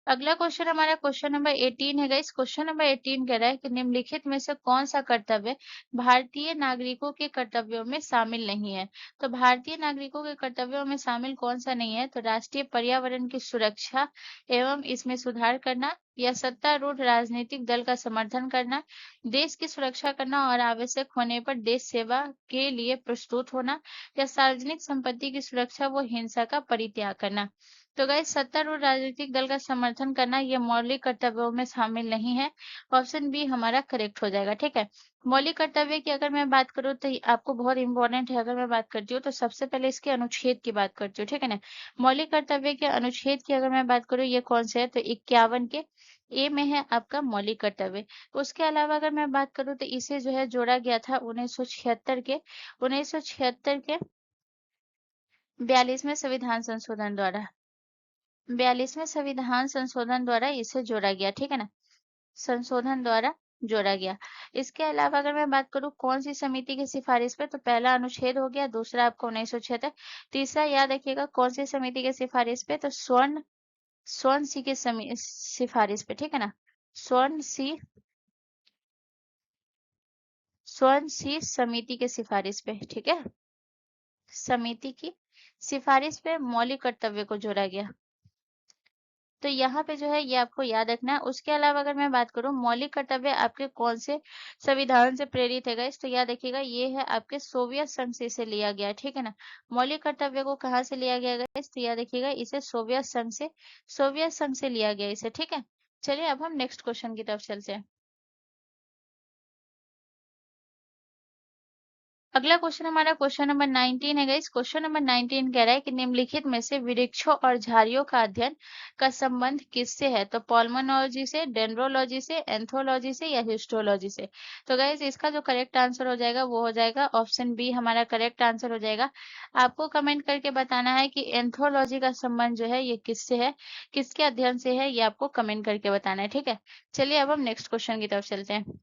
अगला क्वेश्चन हमारा क्वेश्चन नंबर 18 है गाइस। क्वेश्चन नंबर 18 कह रहा है कि निम्नलिखित में से कौन सा कर्तव्य भारतीय नागरिकों के कर्तव्यों में शामिल नहीं है? तो भारतीय नागरिकों के कर्तव्यों में शामिल कौन सा नहीं है? तो राष्ट्रीय पर्यावरण की सुरक्षा एवं इसमें सुधार करना, या सत्तारूढ़ राजनीतिक दल का समर्थन करना, देश की सुरक्षा करना और आवश्यक होने पर देश सेवा के लिए प्रस्तुत होना, या सार्वजनिक संपत्ति की सुरक्षा व हिंसा का परित्याग करना। तो गाइस सत्तारूढ़ राजनीतिक दल का समर्थन करना ये मौलिक कर्तव्यों में शामिल नहीं है। ऑप्शन बी हमारा करेक्ट हो जाएगा, ठीक है। मौलिक कर्तव्य की अगर मैं बात करूँ तो ये आपको बहुत इंपॉर्टेंट है। अगर मैं बात करती हूँ तो सबसे पहले इसके अनुच्छेद की बात करती हूँ, ठीक है ना। मौलिक कर्तव्य के अनुच्छेद की अगर मैं बात करूँ, ये कौन से है? तो 51 के ए में है आपका मौलिक कर्तव्य। उसके अलावा अगर मैं बात करूँ तो इसे जो है जोड़ा गया था 1976 के 42वें संविधान संशोधन द्वारा। 42वें संविधान संशोधन द्वारा इसे जोड़ा गया, ठीक है ना। संशोधन द्वारा जोड़ा गया। इसके अलावा अगर मैं बात करूँ कौन सी समिति की सिफारिश पे, तो पहला अनुच्छेद हो गया, दूसरा आपका 1976, तीसरा याद रखिएगा कौन सी समिति की सिफारिश पे? तो स्वर्ण स्वर्ण की सिफारिश पे, ठीक है ना। स्वर्ण समिति के सिफारिश पे, ठीक है। समिति की सिफारिश पे मौलिक कर्तव्य को जोड़ा गया। तो यहाँ पे जो है ये आपको याद रखना है। उसके अलावा अगर मैं बात करूँ मौलिक कर्तव्य आपके कौन से संविधान से प्रेरित है गाइस, तो याद रखिएगा ये है आपके सोवियत संघ से इसे लिया गया है, ठीक है ना। मौलिक कर्तव्य को कहाँ से लिया गया गाइस, तो याद रखिएगा इसे सोवियत संघ से लिया गया इसे, ठीक है। चलिए अब हम नेक्स्ट क्वेश्चन की तरफ चलते हैं। अगला क्वेश्चन हमारा क्वेश्चन नंबर 19 है गाइस। क्वेश्चन नंबर 19 कह रहा है कि निम्नलिखित में से वृक्षों और झाड़ियों का अध्ययन का संबंध किससे है, तो पॉल्मोलॉजी से, डेंड्रोलॉजी से, एंथ्रोलॉजी से या हिस्टोलॉजी से। तो गाइस इसका जो करेक्ट आंसर हो जाएगा वो हो जाएगा ऑप्शन बी हमारा करेक्ट आंसर हो जाएगा। आपको कमेंट करके बताना है कि एंथ्रोलॉजी का संबंध जो है ये किससे है, किसके अध्ययन से है, ये आपको कमेंट करके बताना है, ठीक है। चलिए अब हम नेक्स्ट क्वेश्चन की तरफ चलते हैं।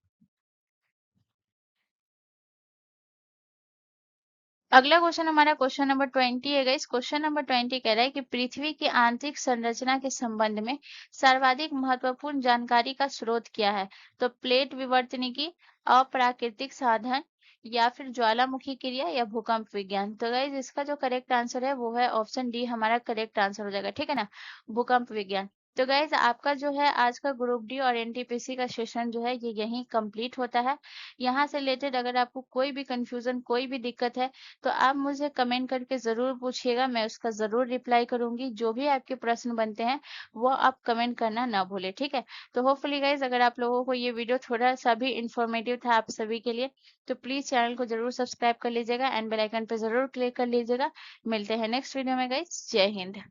अगला क्वेश्चन हमारा क्वेश्चन नंबर 20 है गाइस। क्वेश्चन नंबर 20 कह रहा है कि पृथ्वी की आंतरिक संरचना के संबंध में सर्वाधिक महत्वपूर्ण जानकारी का स्रोत क्या है, तो प्लेट विवर्तनिकी, अप्राकृतिक साधन या फिर ज्वालामुखी क्रिया या भूकंप विज्ञान। तो गाइस इसका जो करेक्ट आंसर है वो है ऑप्शन डी हमारा करेक्ट आंसर हो जाएगा, ठीक है ना, भूकंप विज्ञान। तो गाइज आपका जो है आज का ग्रुप डी और एनटीपीसी का सेशन जो है ये यहीं कंप्लीट होता है। यहाँ से रिलेटेड अगर आपको कोई भी कंफ्यूजन, कोई भी दिक्कत है तो आप मुझे कमेंट करके ज़रूर पूछिएगा, मैं उसका ज़रूर रिप्लाई करूंगी। जो भी आपके प्रश्न बनते हैं वो आप कमेंट करना ना भूलें, ठीक है। तो होपफुली गाइज अगर आप लोगों को ये वीडियो थोड़ा सा भी इंफॉर्मेटिव था आप सभी के लिए, तो प्लीज़ चैनल को ज़रूर सब्सक्राइब कर लीजिएगा एंड बेल आइकन पर ज़रूर क्लिक कर लीजिएगा। मिलते हैं नेक्स्ट वीडियो में गाइज, जय हिंद।